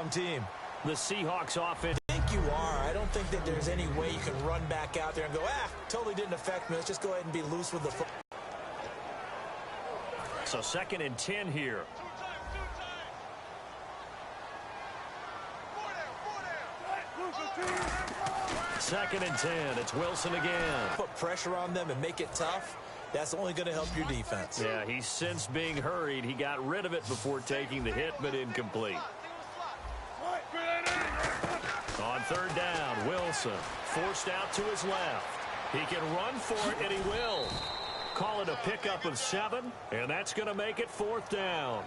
team. The Seahawks offense. I think you are. I don't think that there's any way you can run back out there and go, totally didn't affect me. Let's just go ahead and be loose with the football. So 2nd and 10 here. Second and 10. It's Wilson again. Put pressure on them and make it tough. That's only going to help your defense. Yeah, he's since being hurried. He got rid of it before taking the hit, but incomplete. On 3rd down, Wilson forced out to his left. He can run for it, and he will. Call it a pickup of 7, and that's going to make it 4th down.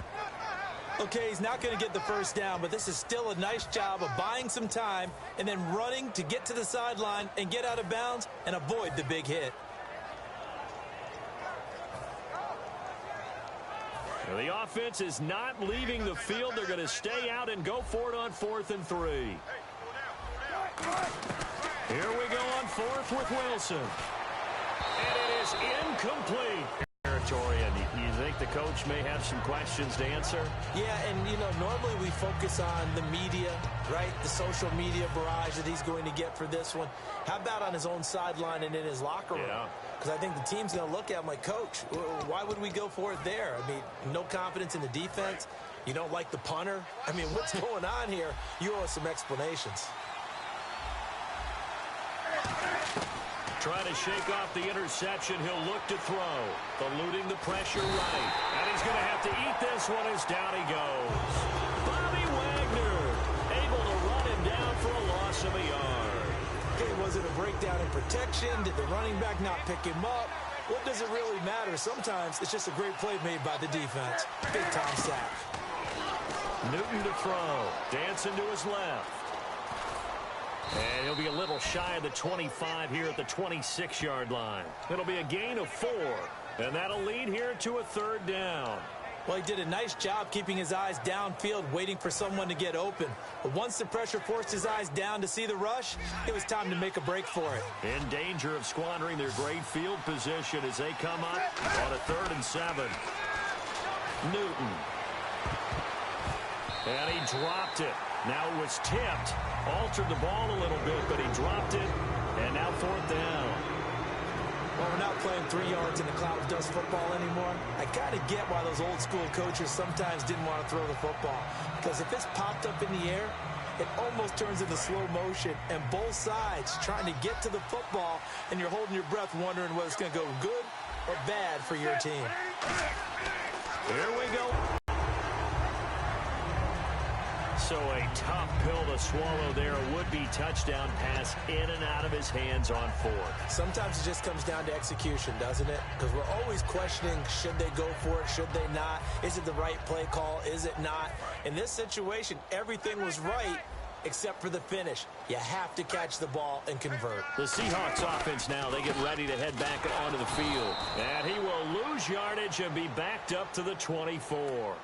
Okay, he's not going to get the first down, but this is still a nice job of buying some time and then running to get to the sideline and get out of bounds and avoid the big hit. The offense is not leaving the field. They're going to stay out and go for it on 4th and 3. Here we go on 4th with Wilson. And it is incomplete. Territory, and you think the coach may have some questions to answer? Yeah, and, normally we focus on the media, right? The social media barrage that he's going to get for this one. How about on his own sideline and in his locker room? Yeah. Because I think the team's going to look at him like, Coach, why would we go for it there? I mean, no confidence in the defense. You don't like the punter. I mean, what's going on here? You owe us some explanations. Trying to shake off the interception. He'll look to throw. Eluding the pressure right. And he's going to have to eat this one as down he goes. Bobby Wagner able to run him down for a loss of a yard. Okay, was it a breakdown in protection? Did the running back not pick him up? What does it really matter? Sometimes it's just a great play made by the defense. Big-time sack. Newton to throw. Dancing to his left. And he'll be a little shy of the 25 here at the 26-yard line. It'll be a gain of 4. And that'll lead here to a 3rd down. Well, he did a nice job keeping his eyes downfield, waiting for someone to get open. But once the pressure forced his eyes down to see the rush, it was time to make a break for it. In danger of squandering their great field position as they come up on a 3rd and 7. Newton. And he dropped it. Now it was tipped. Altered the ball a little bit, but he dropped it. And now 4th down. Well, we're not playing 3 yards in a cloud of dust football anymore. I got to get why those old school coaches sometimes didn't want to throw the football. Because if it's popped up in the air, it almost turns into slow motion. And both sides trying to get to the football, and you're holding your breath wondering whether it's going to go good or bad for your team. Here we go. So a tough pill to swallow there. A would-be touchdown pass in and out of his hands on 4th. Sometimes it just comes down to execution, doesn't it? Because we're always questioning, should they go for it, should they not? Is it the right play call, is it not? In this situation, everything was right except for the finish. You have to catch the ball and convert. The Seahawks offense now, they get ready to head back onto the field. And he will lose yardage and be backed up to the 24.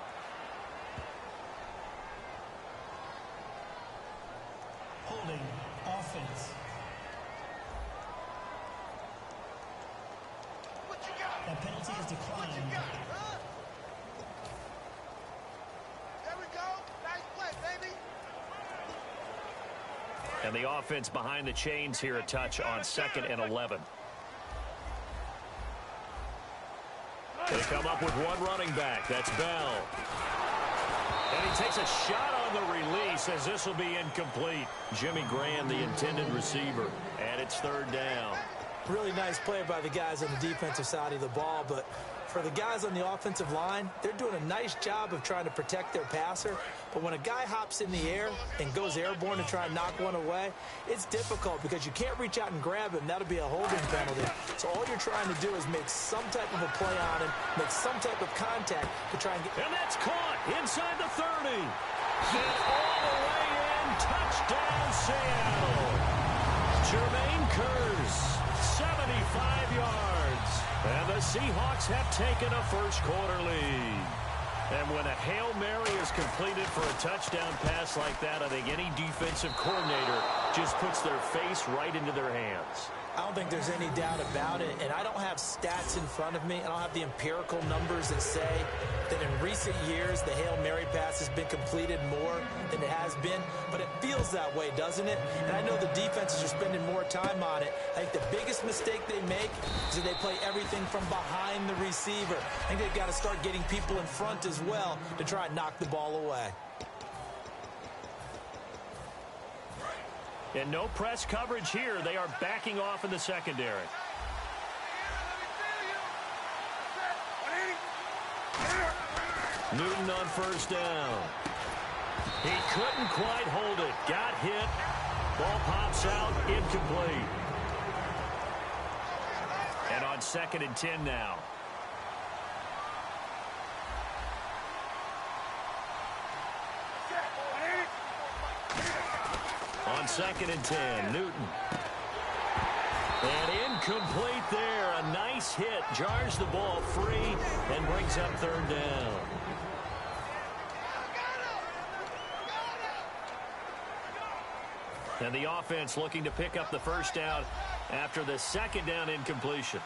Holding offense. That penalty is declined. There we go. Nice play, baby. And the offense behind the chains here a touch on 2nd and 11. They come up with one running back. That's Bell. And he takes a shot on the release as this will be incomplete. Jimmy Graham, the intended receiver. And it's 3rd down. Really nice play by the guys on the defensive side of the ball, but for the guys on the offensive line, they're doing a nice job of trying to protect their passer. But when a guy hops in the air and goes airborne to try and knock one away, it's difficult because you can't reach out and grab him. That'll be a holding penalty. So all you're trying to do is make some type of a play on him, make some type of contact to try and get... And that's caught inside the 30. And all the way in, touchdown Seattle. Jermaine Kearse, 75 yards. And the Seahawks have taken a first-quarter lead. And when a Hail Mary is completed for a touchdown pass like that, I think any defensive coordinator just puts their face right into their hands. I don't think there's any doubt about it, and I don't have stats in front of me. I don't have the empirical numbers that say that in recent years the Hail Mary pass has been completed more than it has been, but it feels that way, doesn't it? And I know the defenses are spending more time on it. I think the biggest mistake they make is that they play everything from behind the receiver. I think they've got to start getting people in front as well to try and knock the ball away. And no press coverage here. They are backing off in the secondary. Newton on first down. He couldn't quite hold it. Got hit. Ball pops out. Incomplete. And on 2nd and 10 now. On 2nd and 10, Newton. And incomplete there. A nice hit. Jars the ball free and brings up 3rd down. And the offense looking to pick up the first down after the 2nd down incompletion.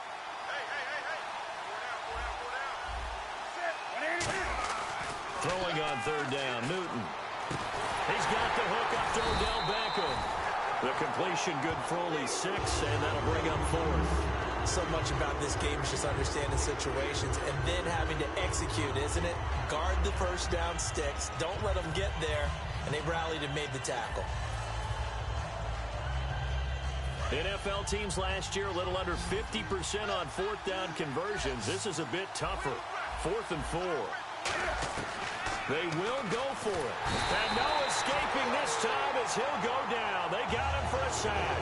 Throwing on 3rd down, Newton. He's got the hook up to Odell Beckham. The completion good for only 6, and that'll bring up 4th. So much about this game is just understanding situations and then having to execute, isn't it? Guard the first down sticks. Don't let them get there. And they rallied and made the tackle. NFL teams last year a little under 50% on 4th down conversions. This is a bit tougher. 4th and 4. They will go for it. And no escaping this time as he'll go down. They got him for a sack.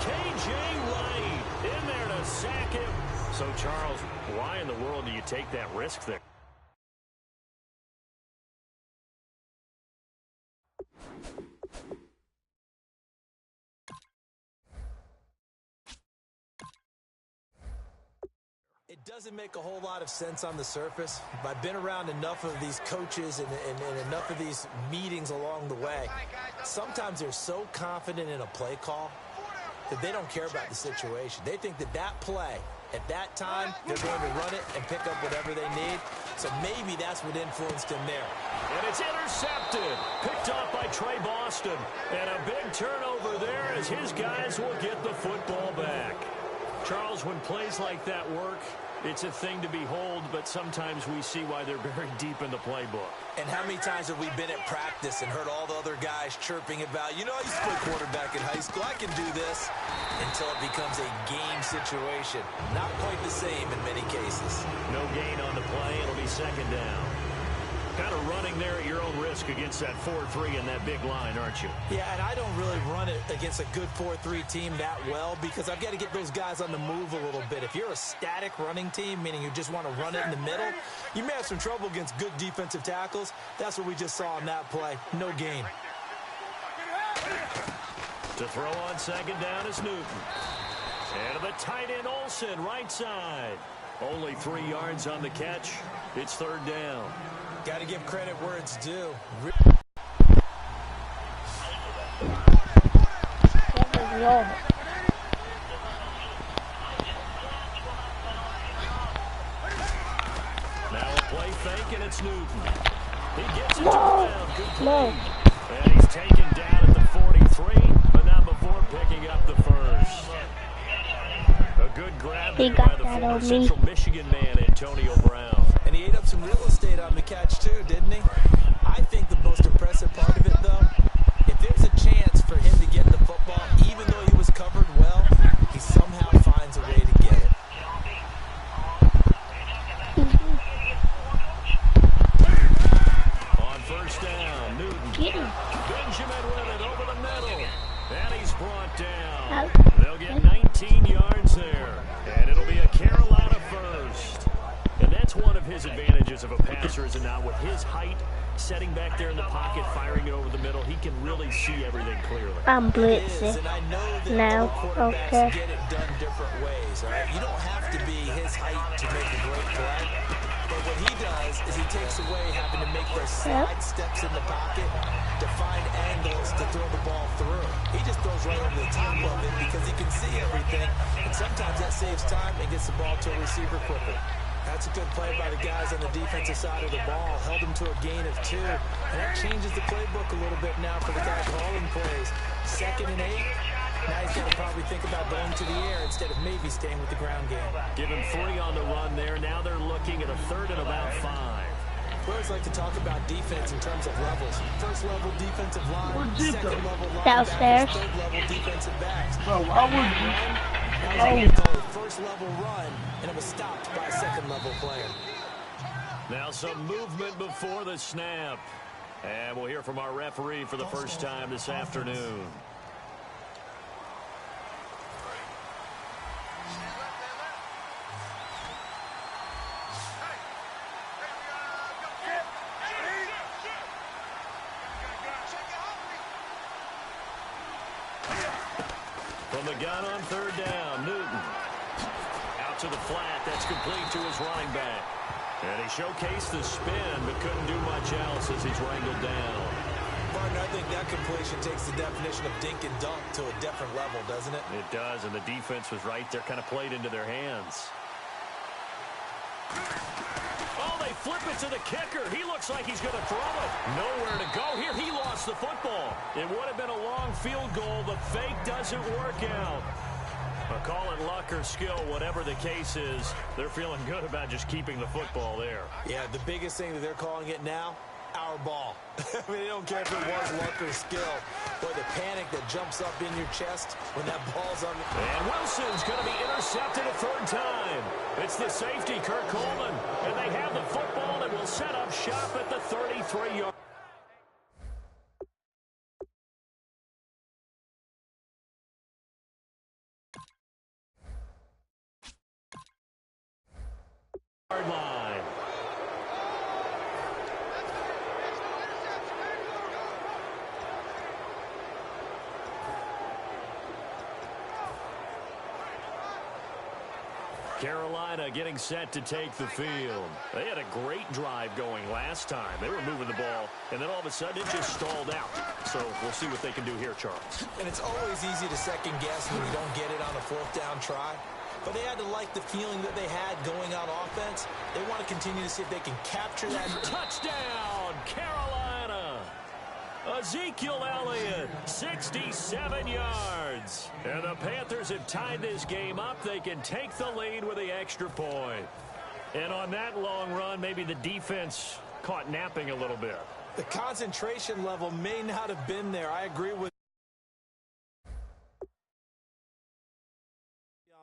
K.J. Wright in there to sack him. So, Charles, why in the world do you take that risk there? It doesn't make a whole lot of sense on the surface. I've been around enough of these coaches and enough of these meetings along the way. Sometimes they're so confident in a play call that they don't care about the situation. They think that that play, at that time, they're going to run it and pick up whatever they need. So maybe that's what influenced him there. And it's intercepted. Picked off by Trey Boston. And a big turnover there as his guys will get the football back. Charles, when plays like that work, it's a thing to behold, but sometimes we see why they're very deep in the playbook. And how many times have we been at practice and heard all the other guys chirping about, you know, I used to play quarterback in high school, I can do this, until it becomes a game situation. Not quite the same in many cases. No gain on the play. It'll be 2nd down. Kind of running there at your own risk against that 4-3 and that big line, aren't you? Yeah, and I don't really run it against a good 4-3 team that well because I've got to get those guys on the move a little bit. If you're a static running team, meaning you just want to run it in the middle, you may have some trouble against good defensive tackles. That's what we just saw on that play. No gain. To throw on 2nd down is Newton. And to the tight end, Olsen, right side. Only 3 yards on the catch. It's 3rd down. Got to give credit where it's due. Now a play fake, and it's Newton. He gets it to ground. Good play. And he's taken down at the 43, but not before picking up the first. A good grab there by the former Central Michigan man, Antonio Brown. And he ate up some real estate on the catch, too, didn't he? I think the most impressive part of it, though, if there's a chance for him to get the football, even though he was covered well, he somehow finds a way to get it. On first down, Newton. Benjamin with it over the middle. And he's brought down. They'll get 19 yards there. And it'll be a Carolina first. And that's one of his advantages of a passer, is it not? With his height, setting back there in the pocket, firing it over the middle, he can really see everything clearly. I'm blitzing And I know that now. quarterbacks get it done different ways. All right? You don't have to be his height to make a great play. But what he does is he takes away having to make those side steps in the pocket to find angles to throw the ball through. He just just throws right over the top of it because he can see everything, and sometimes that saves time and gets the ball to a receiver quicker. That's a good play by the guys on the defensive side of the ball. Held him to a gain of 2, and that changes the playbook a little bit now for the guy calling plays. 2nd and 8. Now he's going to probably think about going to the air instead of maybe staying with the ground game. Give him 3 on the run there. Now they're looking at a 3rd and about 5. We always like to talk about defense in terms of levels. First level defensive line, second level downstairs. third level defensive backs. Bro, why would you? First level run, and it was stopped by a second level player. Now some movement before the snap. And we'll hear from our referee for the first time this afternoon. From the gun on 3rd down, Newton. Out to the flat, that's complete to his running back. And he showcased the spin, but couldn't do much else as he's wrangled down. Martin, I think that completion takes the definition of dink and dunk to a different level, doesn't it? It does, and the defense was right there, kind of played into their hands. Oh, they flip it to the kicker. He looks like he's going to throw it. Nowhere to go here. He lost the football. It would have been a long field goal. The fake doesn't work out. But call it luck or skill, whatever the case is, they're feeling good about just keeping the football there. Yeah, the biggest thing that they're calling it now, our ball. I mean, they don't care if it was luck or skill. Boy, the panic that jumps up in your chest when that ball's on. And Wilson's going to be intercepted a 3rd time. It's the safety, Kirk Coleman. And they have the football and will set up shop at the 33-yard. line. Carolina getting set to take the field. They had a great drive going last time. They were moving the ball, and then all of a sudden it just stalled out. So we'll see what they can do here, Charles. And it's always easy to second guess when you don't get it on a 4th down try. But they had to like the feeling that they had going on offense. They want to continue to see if they can capture that. Touchdown, Carolina! Ezekiel Elliott, 67 yards. And the Panthers have tied this game up. They can take the lead with the extra point. And on that long run, maybe the defense caught napping a little bit. The concentration level may not have been there. I agree with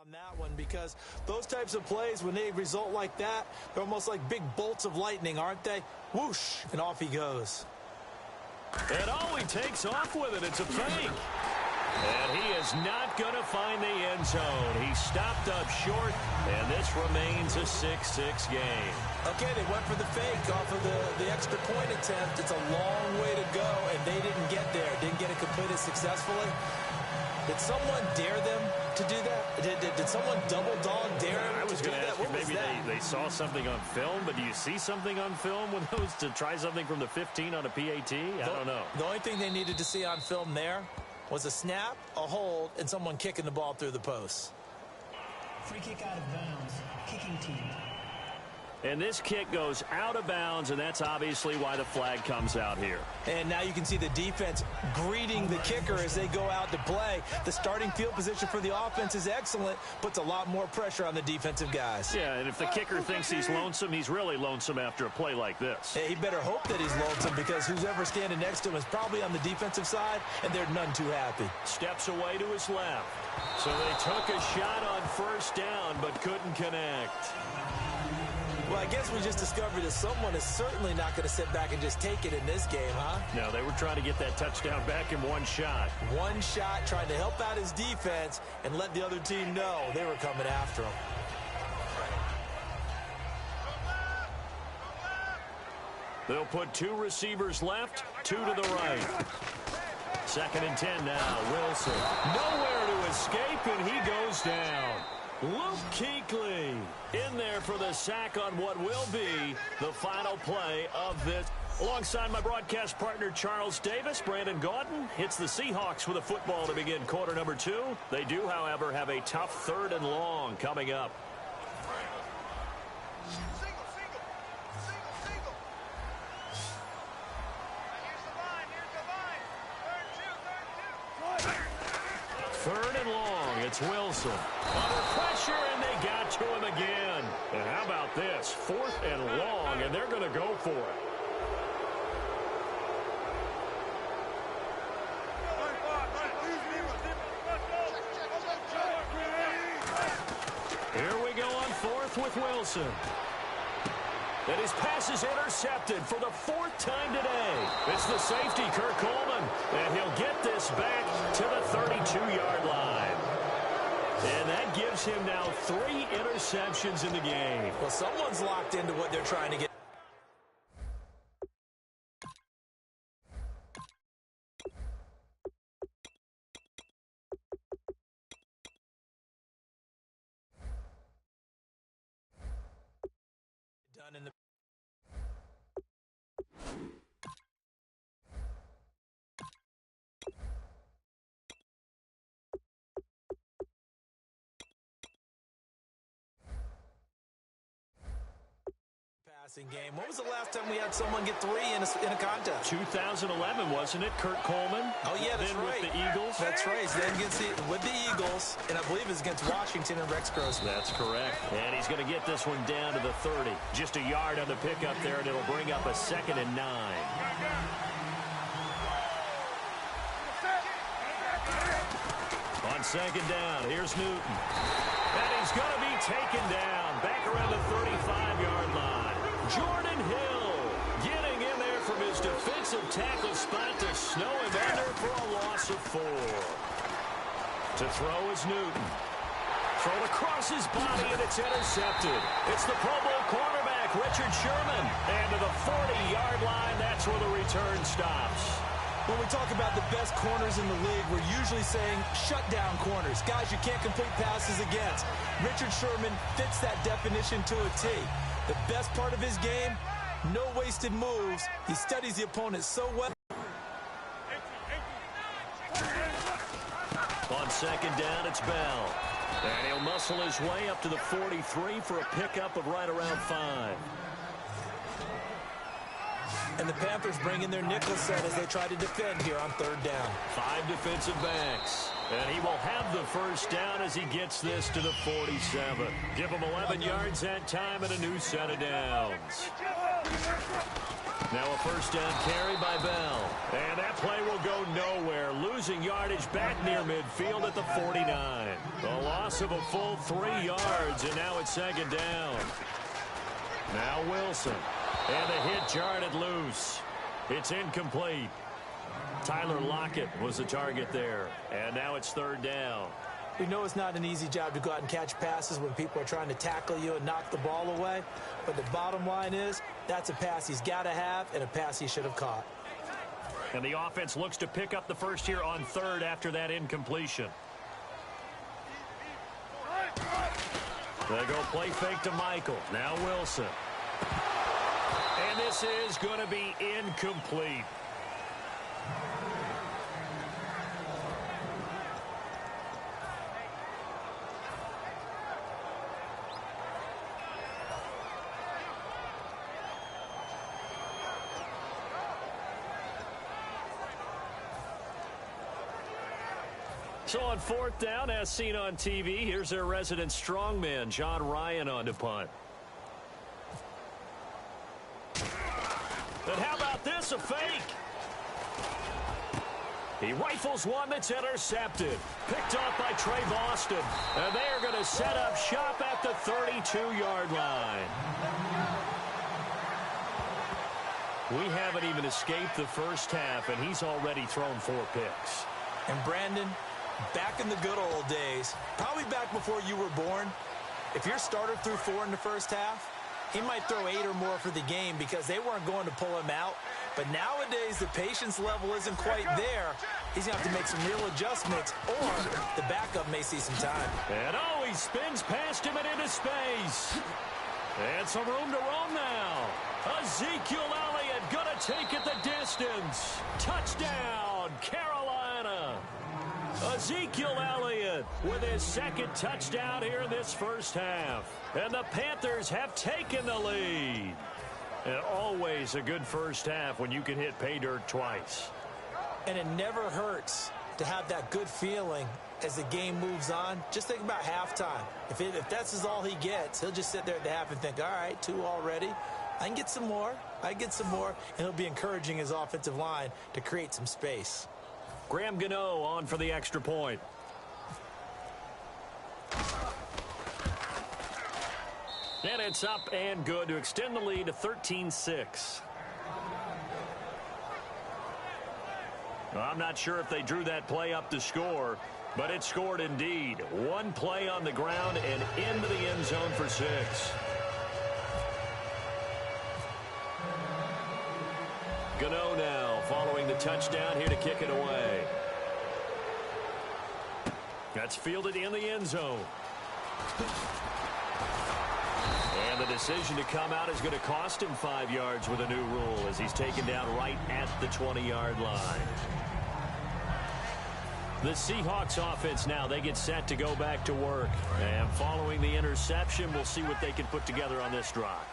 on that one, because those types of plays, when they result like that, they're almost like big bolts of lightning, aren't they? Whoosh, and off he goes. And he takes off with it. It's a fake. And he is not going to find the end zone. He stopped up short, and this remains a 6-6 game. Okay, they went for the fake off of the extra point attempt. It's a long way to go, and they didn't get there. Didn't get it completed successfully. Did someone dare them to do that? Did someone double dog dare them I was to do going to that? ask you, maybe they saw something on film, but do you see something on film with those to try something from the 15 on a PAT? I don't know. The only thing they needed to see on film there was a snap, a hold, and someone kicking the ball through the post. Free kick out of bounds. Kicking team. And this kick goes out of bounds, and that's obviously why the flag comes out here. And now you can see the defense greeting the kicker as they go out to play. The starting field position for the offense is excellent, puts a lot more pressure on the defensive guys. Yeah, and if the kicker thinks he's lonesome, he's really lonesome after a play like this. He better hope that he's lonesome, because who's ever standing next to him is probably on the defensive side, and they're none too happy. Steps away to his left. So they took a shot on 1st down, but couldn't connect. Well, I guess we just discovered that someone is certainly not going to sit back and just take it in this game, huh? No, they were trying to get that touchdown back in one shot. One shot, trying to help out his defense and let the other team know they were coming after him. They'll put 2 receivers left, 2 to the right. 2nd and 10 now. Wilson nowhere to escape, and he goes down. Luke Kuechly in there for the sack on what will be the final play of this. Alongside my broadcast partner, Charles Davis, Brandon Gaudin hits the Seahawks with a football to begin quarter number 2. They do, however, have a tough 3rd and long coming up. Third and long, it's Wilson. Under pressure, and they got to him again. And how about this? 4th and long, and they're going to go for it. Here we go on 4th with Wilson. And his pass is intercepted for the 4th time today. It's the safety, Kurt Coleman. And he'll get this back to the 32-yard line. And that gives him now 3 interceptions in the game. Well, someone's locked into what they're trying to get. Done in the passing game. When was the last time we had someone get 3 in a contest? 2011, wasn't it? Kurt Coleman. Oh, yeah, that's then right. With the Eagles. That's right. Then with the Eagles, and I believe it's against Washington and Rex Grossman. That's correct. And he's going to get this one down to the 30. Just a yard on the pickup there, and it'll bring up a 2nd and 9. On 2nd down, here's Newton. And he's going to be taken down back around the 35-yard line. Jordan Hill getting in there from his defensive tackle spot to snow him under for a loss of 4. To throw is Newton. Thrown across his body, and it's intercepted. It's the Pro Bowl cornerback, Richard Sherman. And to the 40-yard line, that's where the return stops. When we talk about the best corners in the league, we're usually saying shutdown corners, guys you can't complete passes against. Richard Sherman fits that definition to a T. The best part of his game, no wasted moves. He studies the opponent so well. On 2nd down, it's Bell. And he'll muscle his way up to the 43 for a pickup of right around 5. And the Panthers bring in their nickel set as they try to defend here on 3rd down. 5 defensive backs. And he will have the first down as he gets this to the 47. Give him 11 yards that time and a new set of downs. Now a first down carry by Bell. And that play will go nowhere. Losing yardage back near midfield at the 49. A loss of a full 3 yards, and now it's 2nd down. Now Wilson. And the hit jarred it loose. It's incomplete. Tyler Lockett was the target there. And now it's 3rd down. We know it's not an easy job to go out and catch passes when people are trying to tackle you and knock the ball away. But the bottom line is, that's a pass he's got to have and a pass he should have caught. And the offense looks to pick up the first here on 3rd after that incompletion. They go play fake to Michael. Now Wilson. And this is going to be incomplete. So on 4th down, as seen on TV, here's their resident strongman, John Ryan, on to punt. And how about this, a fake? He rifles one that's intercepted. Picked off by Trey Boston. And they are going to set up shop at the 32-yard line. We haven't even escaped the first half, and he's already thrown 4 picks. And Brandon, back in the good old days, probably back before you were born, if your starter threw 4 in the first half, he might throw 8 or more for the game because they weren't going to pull him out. But nowadays, the patience level isn't quite there. He's going to have to make some real adjustments, or the backup may see some time. And oh, he spins past him and into space. And some room to roam now. Ezekiel Elliott gonna take it the distance. Touchdown, Carolina. Ezekiel Elliott with his second touchdown here in this first half. And the Panthers have taken the lead. And always a good first half when you can hit pay dirt twice. And it never hurts to have that good feeling as the game moves on. Just think about halftime. If that's all he gets, he'll just sit there at the half and think, all right, 2 already. I can get some more. And he'll be encouraging his offensive line to create some space. Graham Gano on for the extra point. And it's up and good to extend the lead to 13-6. I'm not sure if they drew that play up to score, but it scored indeed. One play on the ground and into the end zone for 6. Gano now following the touchdown here to kick it away. That's fielded in the end zone. And the decision to come out is going to cost him 5 yards with a new rule as he's taken down right at the 20-yard line. The Seahawks offense now, they get set to go back to work. And following the interception, we'll see what they can put together on this drive.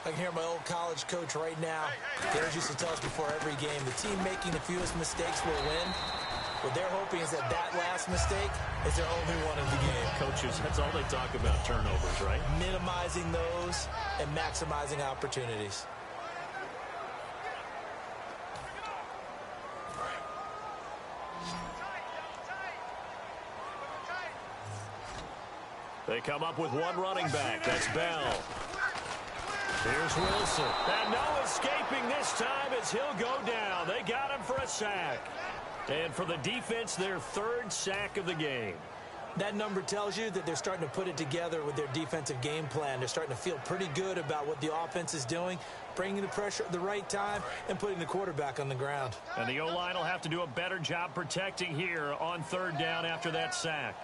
I can hear my old college coach right now. He always used to tell us before every game, the team making the fewest mistakes will win. What they're hoping is that last mistake is their only one of the game. Coaches, that's all they talk about, turnovers, right? Minimizing those and maximizing opportunities. They come up with one running back. That's Bell. Here's Wilson. And no escaping this time as he'll go down. They got him for a sack. And for the defense, their 3rd sack of the game. That number tells you that they're starting to put it together with their defensive game plan. They're starting to feel pretty good about what the offense is doing, bringing the pressure at the right time, and putting the quarterback on the ground. And the O-line will have to do a better job protecting here on 3rd down after that sack.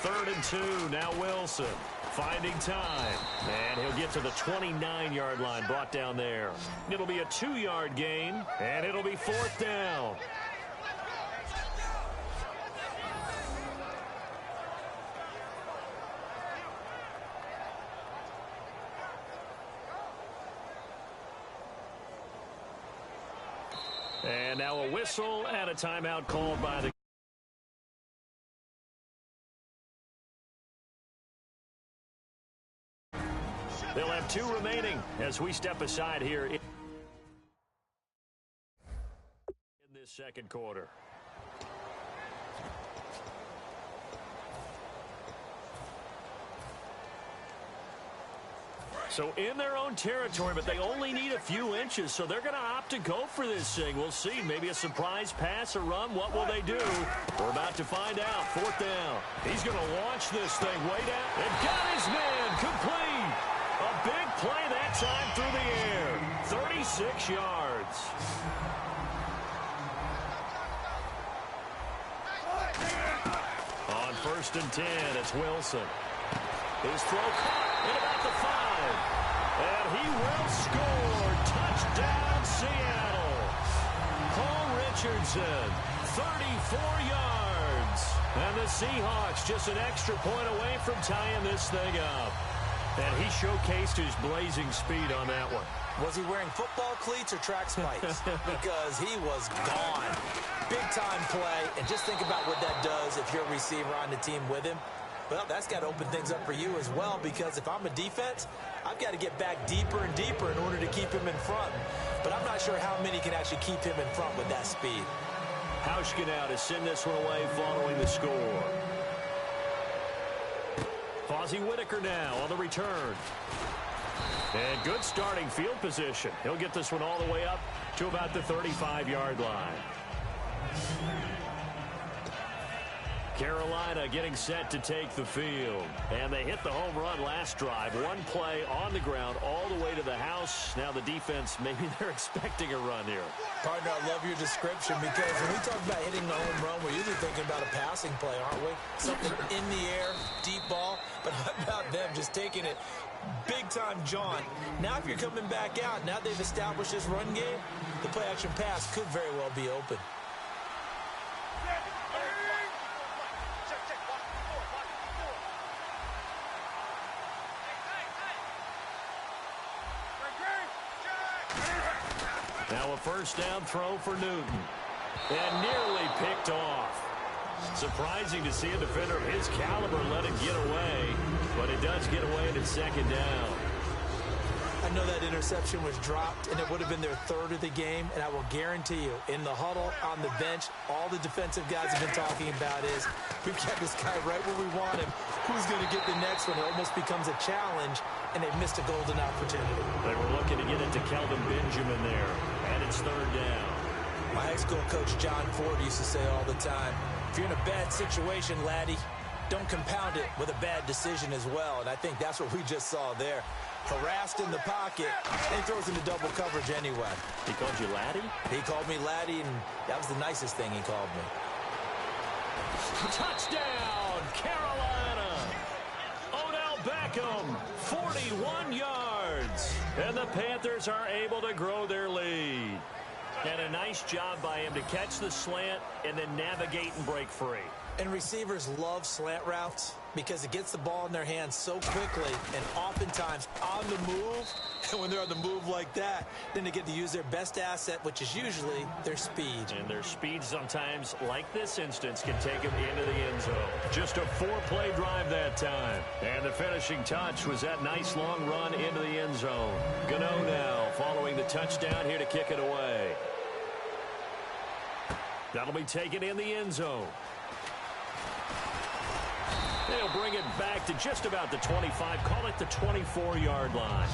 3rd and 2, now Wilson finding time. And he'll get to the 29-yard line, brought down there. It'll be a 2-yard gain, and it'll be 4th down. And now a whistle and a timeout called by the They'll have 2 remaining as we step aside here in this second quarter. So in their own territory, but they only need a few inches, so they're going to opt to go for this thing. We'll see. Maybe a surprise pass or run. What will they do? We're about to find out. 4th down. He's going to launch this thing way down. And got his man complete. A big play that time through the air. 36 yards. On 1st and 10, it's Wilson. His throw caught at about the 5. And he will score. Touchdown, Seattle. Paul Richardson, 34 yards. And the Seahawks just an extra point away from tying this thing up. And he showcased his blazing speed on that one. Was he wearing football cleats or track spikes? Because he was gone. Big-time play. And just think about what that does if you're a receiver on the team with him. Well, that's got to open things up for you as well, because if I'm a defense, I've got to get back deeper and deeper in order to keep him in front. But I'm not sure how many can actually keep him in front with that speed. Hauschka now to send this one away following the score. Fozzie Whitaker now on the return. And good starting field position. He'll get this one all the way up to about the 35-yard line. Carolina getting set to take the field. And they hit the home run last drive. One play on the ground all the way to the house. Now the defense, maybe they're expecting a run here. Partner, I love love your description because when we talk about hitting the home run, we're usually thinking about a passing play, aren't we? Something in the air, deep ball. But how about them just taking it big-time jaunt? Now if you're coming back out, now they've established this run game, the play-action pass could very well be open. Now a first down throw for Newton. And nearly picked off. Surprising to see a defender of his caliber let it get away. But it does get away, and it's second down. I know that interception was dropped, and it would have been their third of the game. And I will guarantee you, in the huddle, on the bench, all the defensive guys have been talking about is, we've got this guy right where we want him. Who's going to get the next one? It almost becomes a challenge, and they've missed a golden opportunity. They were looking to get it to Kelvin Benjamin there, and it's third down. My high school coach, John Ford, used to say all the time, if you're in a bad situation, laddie, don't compound it with a bad decision as well. And I think that's what we just saw there. Harassed in the pocket, and throws into double coverage anyway. He called you laddie? He called me laddie, and that was the nicest thing he called me. Touchdown, Carolina! Odell Beckham, 41 yards. And the Panthers are able to grow their lead. And a nice job by him to catch the slant and then navigate and break free. And receivers love slant routes because it gets the ball in their hands so quickly and oftentimes on the move. And when they're on the move like that, then they get to use their best asset, which is usually their speed. And their speed sometimes, like this instance, can take them into the end zone. Just a 4-play drive that time. And the finishing touch was that nice long run into the end zone. Gano now following the touchdown here to kick it away. That'll be taken in the end zone. They'll bring it back to just about the 25, call it the 24-yard line.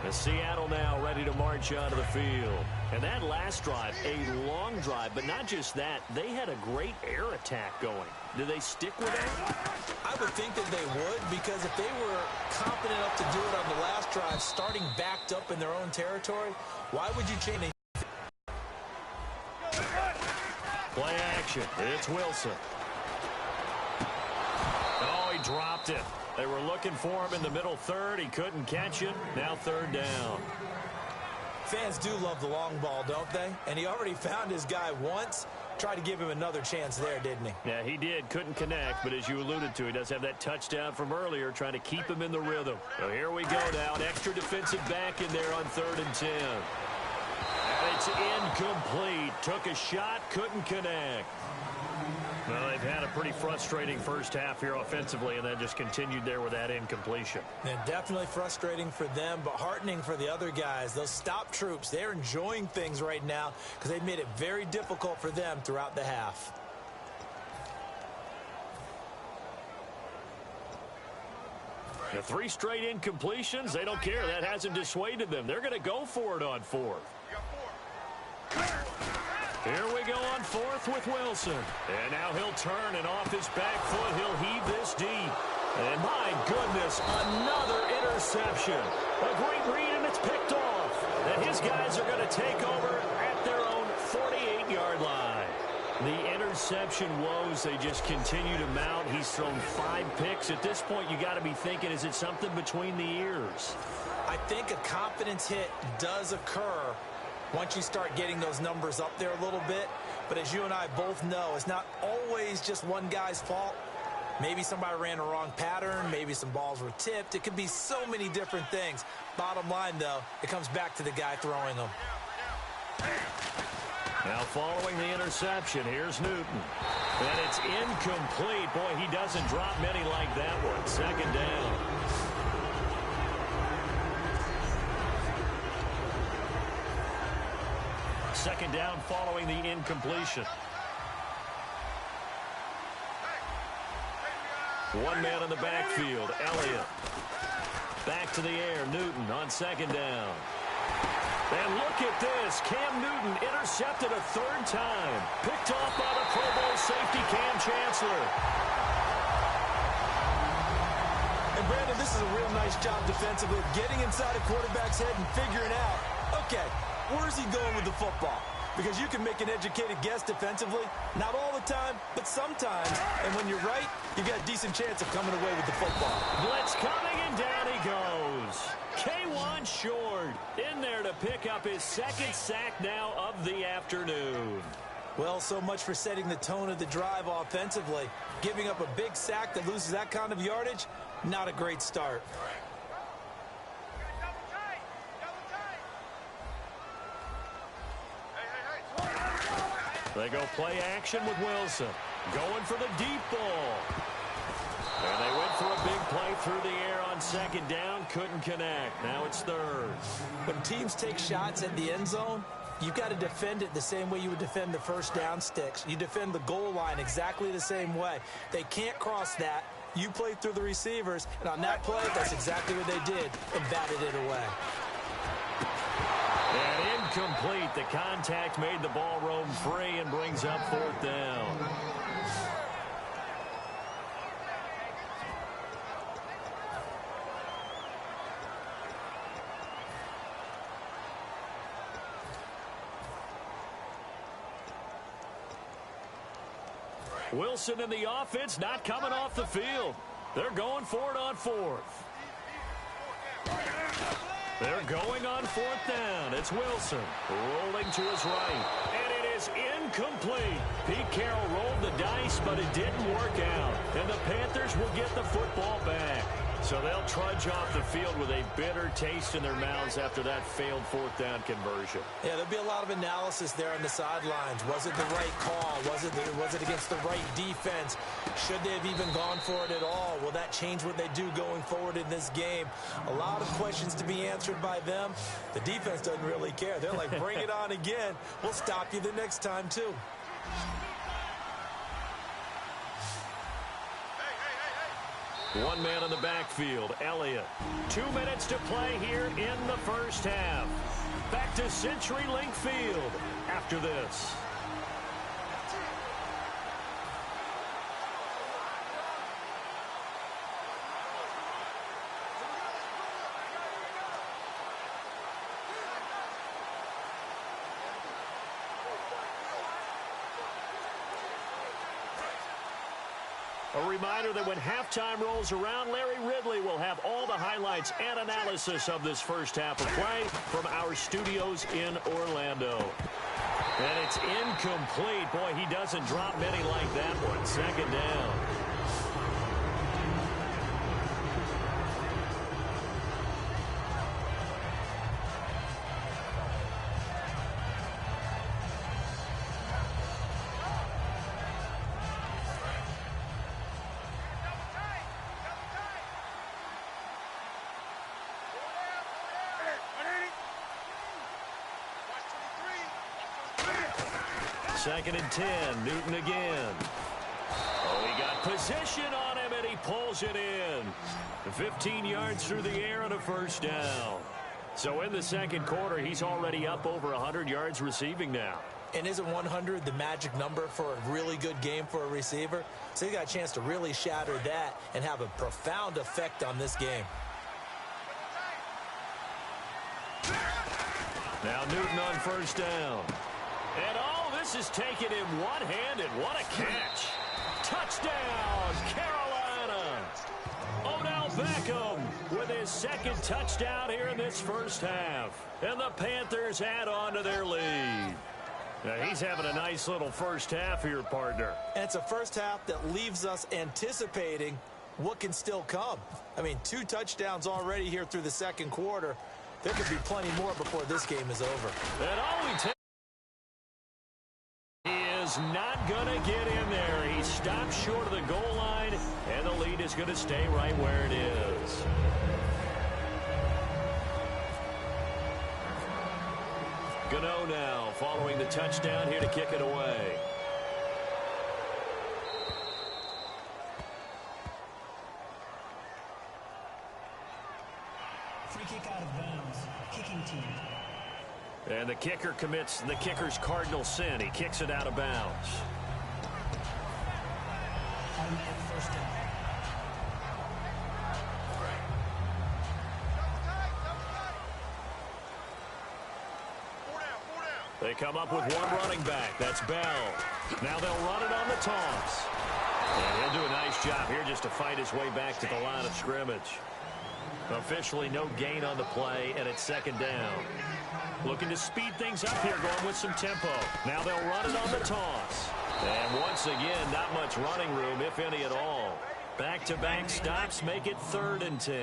And Seattle now ready to march onto the field. And that last drive, a long drive, but not just that, they had a great air attack going. Do they stick with that? I would think that they would, because if they were confident enough to do it on the last drive, starting backed up in their own territory, why would you change it? Play action. It's Wilson. Oh, he dropped it. They were looking for him in the middle third. He couldn't catch it. Now third down. Fans do love the long ball, don't they? And he already found his guy once. Tried to give him another chance there, didn't he? Yeah, he did. Couldn't connect, but as you alluded to, he does have that touchdown from earlier, trying to keep him in the rhythm. So here we go now. An extra defensive back in there on 3rd and 10. And it's incomplete. Took a shot, couldn't connect. Well, they've had a pretty frustrating first half here offensively, and then just continued there with that incompletion. And definitely frustrating for them, but heartening for the other guys. Those stop troops, they're enjoying things right now because they've made it very difficult for them throughout the half. The 3 straight incompletions, they don't care. That hasn't dissuaded them. They're going to go for it on 4th. Here we go on 4th with Wilson. And now he'll turn, and off his back foot, he'll heave this deep. And my goodness, another interception. A great read, and it's picked off. And his guys are going to take over at their own 48-yard line. The interception woes, they just continue to mount. He's thrown 5 picks. At this point, you got to be thinking, is it something between the ears? I think a confidence hit does occur once you start getting those numbers up there a little bit. But as you and I both know, it's not always just one guy's fault. Maybe somebody ran a wrong pattern. Maybe some balls were tipped. It could be so many different things. Bottom line, though, it comes back to the guy throwing them. Now following the interception, here's Newton. And it's incomplete. Boy, he doesn't drop many like that one. 2nd down. Second down following the incompletion. One man in the backfield, Elliott. Back to the air, Newton on 2nd down. And look at this. Cam Newton intercepted a 3rd time. Picked off by the Pro Bowl safety, Cam Chancellor. And Brandon, this is is a real nice job defensively, getting inside a quarterback's head and figuring out, okay, where's he going with the football? Because you can make an educated guess defensively, not all the time, but sometimes. And when you're right, you've got a decent chance of coming away with the football. Blitz coming, and down he goes. K1 Short in there to pick up his second sack now of the afternoon. Well, so much for setting the tone of the drive offensively. Giving up a big sack that loses that kind of yardage, not a great start. They go play action with Wilson. Going for the deep ball. And they went for a big play through the air on second down. Couldn't connect. Now it's third. When teams take shots at the end zone, you've got to defend it the same way you would defend the first down sticks. You defend the goal line exactly the same way. They can't cross that. You play through the receivers, and on that play, that's exactly what they did and batted it away. And incomplete. The contact made the ball roam free and brings up fourth down. Wilson and the offense not coming off the field. They're going for it on fourth. They're going on fourth down. It's Wilson rolling to his right. And it is incomplete. Pete Carroll rolled the dice, but it didn't work out. And the Panthers will get the football back. So they'll trudge off the field with a bitter taste in their mouths after that failed fourth down conversion. Yeah, there'll be a lot of analysis there on the sidelines. Was it the right call? Was it against the right defense? Should they have even gone for it at all? Will that change what they do going forward in this game? A lot of questions to be answered by them. The defense doesn't really care. They're like, bring it on again. We'll stop you the next time, too. One man in the backfield, Elliott. 2 minutes to play here in the first half. Back to CenturyLink Field after this. A reminder that when halftime rolls around, Larry Ridley will have all the highlights and analysis of this first half of play from our studios in Orlando. And it's incomplete. Boy, he doesn't drop many like that one. Second down. Second and 10. Newton again. Oh, he got position on him, and he pulls it in. 15 yards through the air and a first down. So in the second quarter, he's already up over 100 yards receiving now. And isn't 100 the magic number for a really good game for a receiver? So he got a chance to really shatter that and have a profound effect on this game. Now Newton on first down. And this is taken in one-handed. What a catch. Touchdown, Carolina. Odell Beckham with his second touchdown here in this first half. And the Panthers add on to their lead. Now, he's having a nice little first half here, partner. And it's a first half that leaves us anticipating what can still come. I mean, 2 touchdowns already here through the second quarter. There could be plenty more before this game is over. And all we take. Not going to get in there. He stopped short of the goal line, and the lead is going to stay right where it is. Gano now following the touchdown here to kick it away. Free kick out of bounds. Kicking team. And the kicker commits the kicker's cardinal sin. He kicks it out of bounds. Automatic first down. They come up with one running back. That's Bell. Now they'll run it on the toss. And he'll do a nice job here just to fight his way back to the line of scrimmage. Officially no gain on the play, and it's second down. Looking to speed things up here, going with some tempo. Now they'll run it on the toss. And once again, not much running room, if any at all. Back-to-back stops make it 3rd and 10.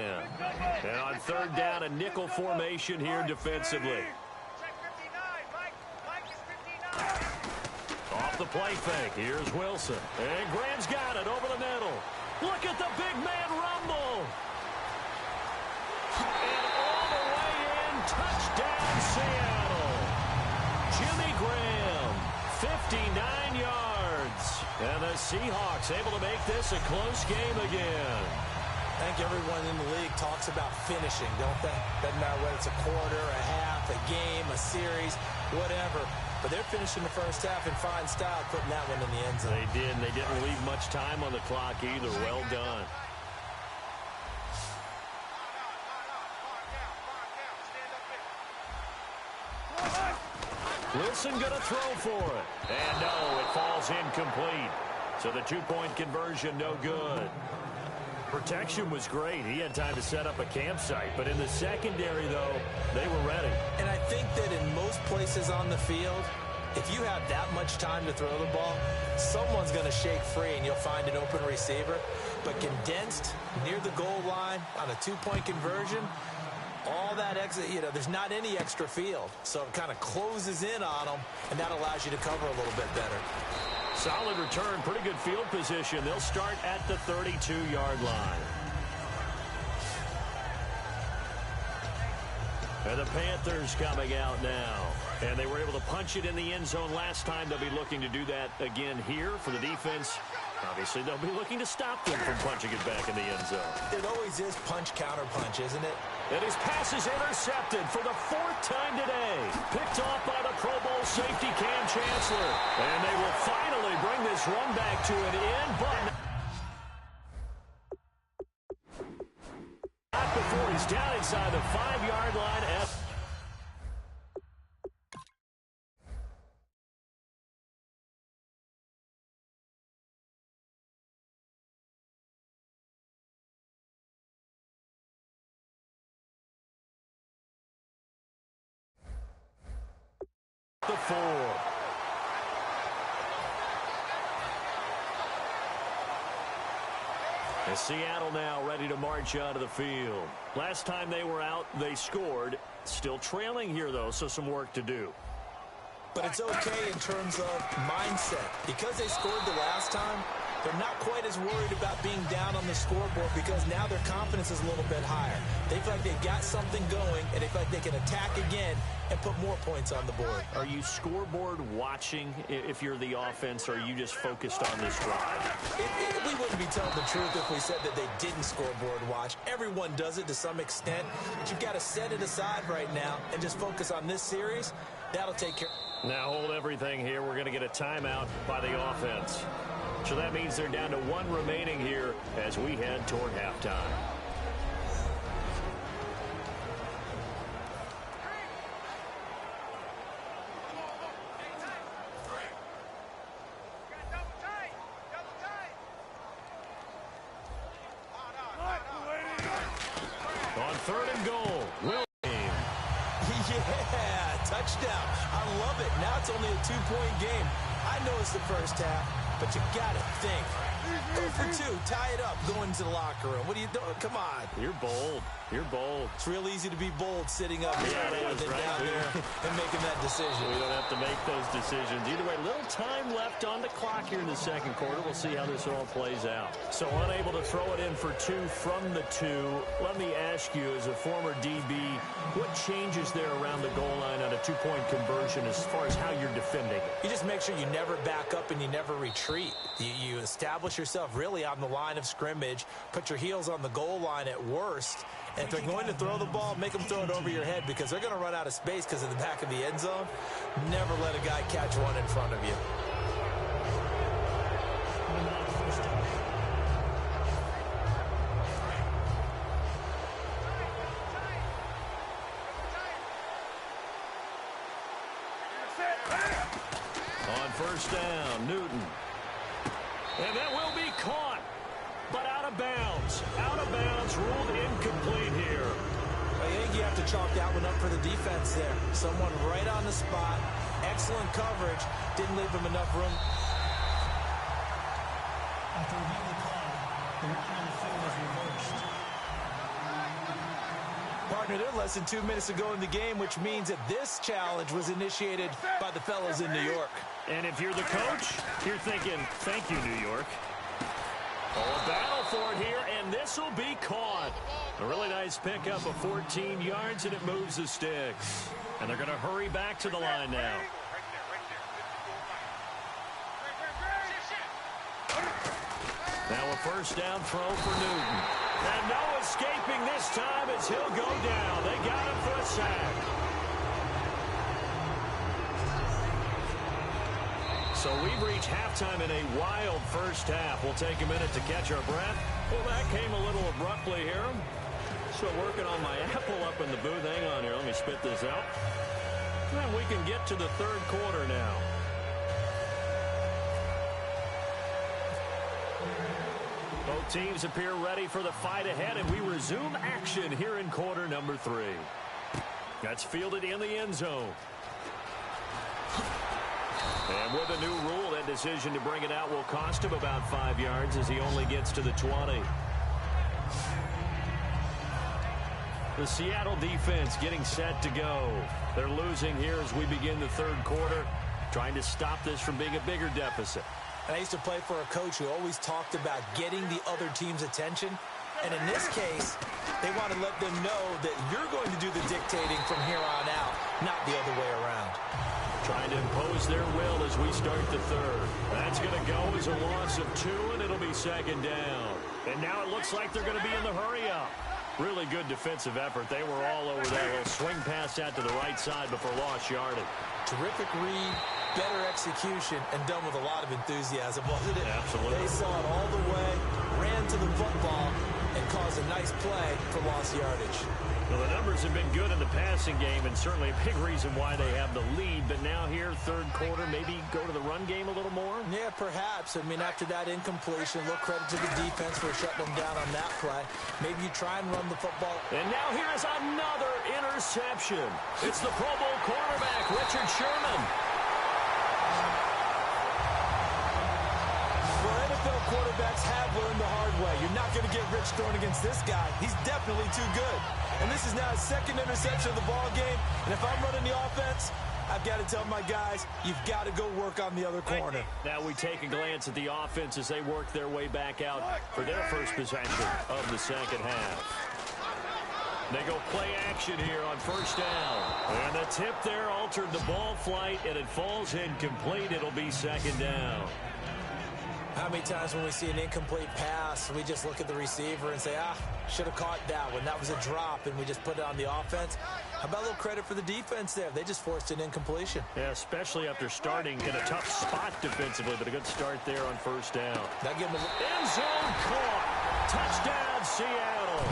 And on 3rd down, a nickel formation here defensively. Off the play fake, here's Wilson. And Graham's got it over the middle. Look at the big man rumble. And all the way in, touchdown Seattle. Jimmy Graham, 59 yards. And the Seahawks able to make this a close game again. I think everyone in the league talks about finishing, don't they? Doesn't matter whether it's a quarter, a half, a game, a series, whatever. But they're finishing the first half in fine style, putting that one in the end zone. They did, and they didn't leave much time on the clock either. Well done. Wilson going to throw for it. And no, it falls incomplete. So the two-point conversion no good. Protection was great. He had time to set up a campsite. But in the secondary, though, they were ready. And I think that in most places on the field, if you have that much time to throw the ball, someone's going to shake free and you'll find an open receiver. But condensed near the goal line on a two-point conversion, all that exit, there's not any extra field. So it kind of closes in on them, and that allows you to cover a little bit better. Solid return, pretty good field position. They'll start at the 32-yard line. And the Panthers coming out now. And they were able to punch it in the end zone last time. They'll be looking to do that again here for the defense. Obviously, they'll be looking to stop them from punching it back in the end zone. It always is punch-counter-punch, isn't it? And his pass is intercepted for the 4th time today. Picked off by the Pro Bowl safety Cam Chancellor. And they will finally bring this run back to an end, but not before he's down inside the 5-yard line. The 4. And Seattle now ready to march out of the field. Last time they were out, they scored. Still trailing here, though, so some work to do. But it's okay in terms of mindset. Because they scored the last time, they're not quite as worried about being down on the scoreboard because now their confidence is a little bit higher. They feel like they've got something going, and they feel like they can attack again and put more points on the board. Are you scoreboard watching if you're the offense, or are you just focused on this drive? We wouldn't be telling the truth if we said that they didn't scoreboard watch. Everyone does it to some extent, but you've got to set it aside right now and just focus on this series. That'll take care. Now hold everything here. We're going to get a timeout by the offense. So that means they're down to 1 remaining here as we head toward halftime. On 3rd and goal, Yeah, touchdown. I love it. Now it's only a 2-point game. I know it's the first half, but you got to think. Go for 2, tie it up, go into the locker room. What are you doing? Come on. You're bold. You're bold. It's real easy to be bold sitting up here rather than down there and making that decision. We don't have to make those decisions. Either way, little time left on the clock here in the second quarter. We'll see how this all plays out. So unable to throw it in for 2 from the 2. Let me ask you, as a former DB, what changes there around the goal line on a 2-point conversion as far as how you're defending? You just make sure you never back up and you never retreat. You establish yourself really on the line of scrimmage, put your heels on the goal line at worst, and if they're going to throw the ball, make them throw it over your head because they're going to run out of space because of the back of the end zone. Never let a guy catch one in front of you. first down. Newton. And that will be caught, but out of bounds. Out of bounds, ruled incomplete here. I think you have to chalk that one up for the defense there. Someone right on the spot. Excellent coverage. Didn't leave him enough room. After reviewing the play, the run on the field was reversed. Partner, they're less than 2 minutes ago in the game, which means that this challenge was initiated by the fellows in New York. And if you're the coach, you're thinking, thank you, New York. Oh, a battle for it here, and this will be caught. A really nice pickup of 14 yards, and it moves the sticks. And they're going to hurry back to the line now. Now a first down throw for Newton. And no escaping this time as he'll go down. They got him for a sack. So we've reached halftime in a wild first half. We'll take a minute to catch our breath. Well, that came a little abruptly here. So working on my apple up in the booth. Hang on here. Let me spit this out. And we can get to the third quarter now. Both teams appear ready for the fight ahead, and we resume action here in quarter number 3. That's fielded in the end zone. And with a new rule, that decision to bring it out will cost him about 5 yards as he only gets to the 20. The Seattle defense getting set to go. They're losing here as we begin the third quarter, trying to stop this from being a bigger deficit. I used to play for a coach who always talked about getting the other team's attention. And in this case, they want to let them know that you're going to do the dictating from here on out, not the other way around. Trying to impose their will as we start the third. That's going to go as a loss of 2, and it'll be second down. And now it looks like they're going to be in the hurry-up. Really good defensive effort. They were all over that little swing pass out to the right side before lost yardage. Terrific read, better execution, and done with a lot of enthusiasm, wasn't it? Absolutely. They saw it all the way, ran to the football, and caused a nice play for lost yardage. Well, the numbers have been good in the passing game, and certainly a big reason why they have the lead. But now here, third quarter, maybe go to the run game a little more? Yeah, perhaps. I mean, after that incompletion, a little credit to the defense for shutting them down on that play. Maybe you try and run the football. And now here is another interception. It's the Pro Bowl quarterback, Richard Sherman. Well, NFL quarterbacks have learned the hard way. You're not going to get rich throwing against this guy. He's definitely too good. And this is now his second interception of the ball game. And if I'm running the offense, I've got to tell my guys, you've got to go work on the other corner. Now we take a glance at the offense as they work their way back out for their first possession of the second half. They go play action here on first down. And the tip there altered the ball flight, and it falls incomplete. It'll be second down. How many times when we see an incomplete pass, we just look at the receiver and say, should have caught that one. That was a drop, and we just put it on the offense. How about a little credit for the defense there? They just forced an incompletion. Yeah, especially after starting in a tough spot defensively, but a good start there on first down. That give them end zone caught. Touchdown, Seattle.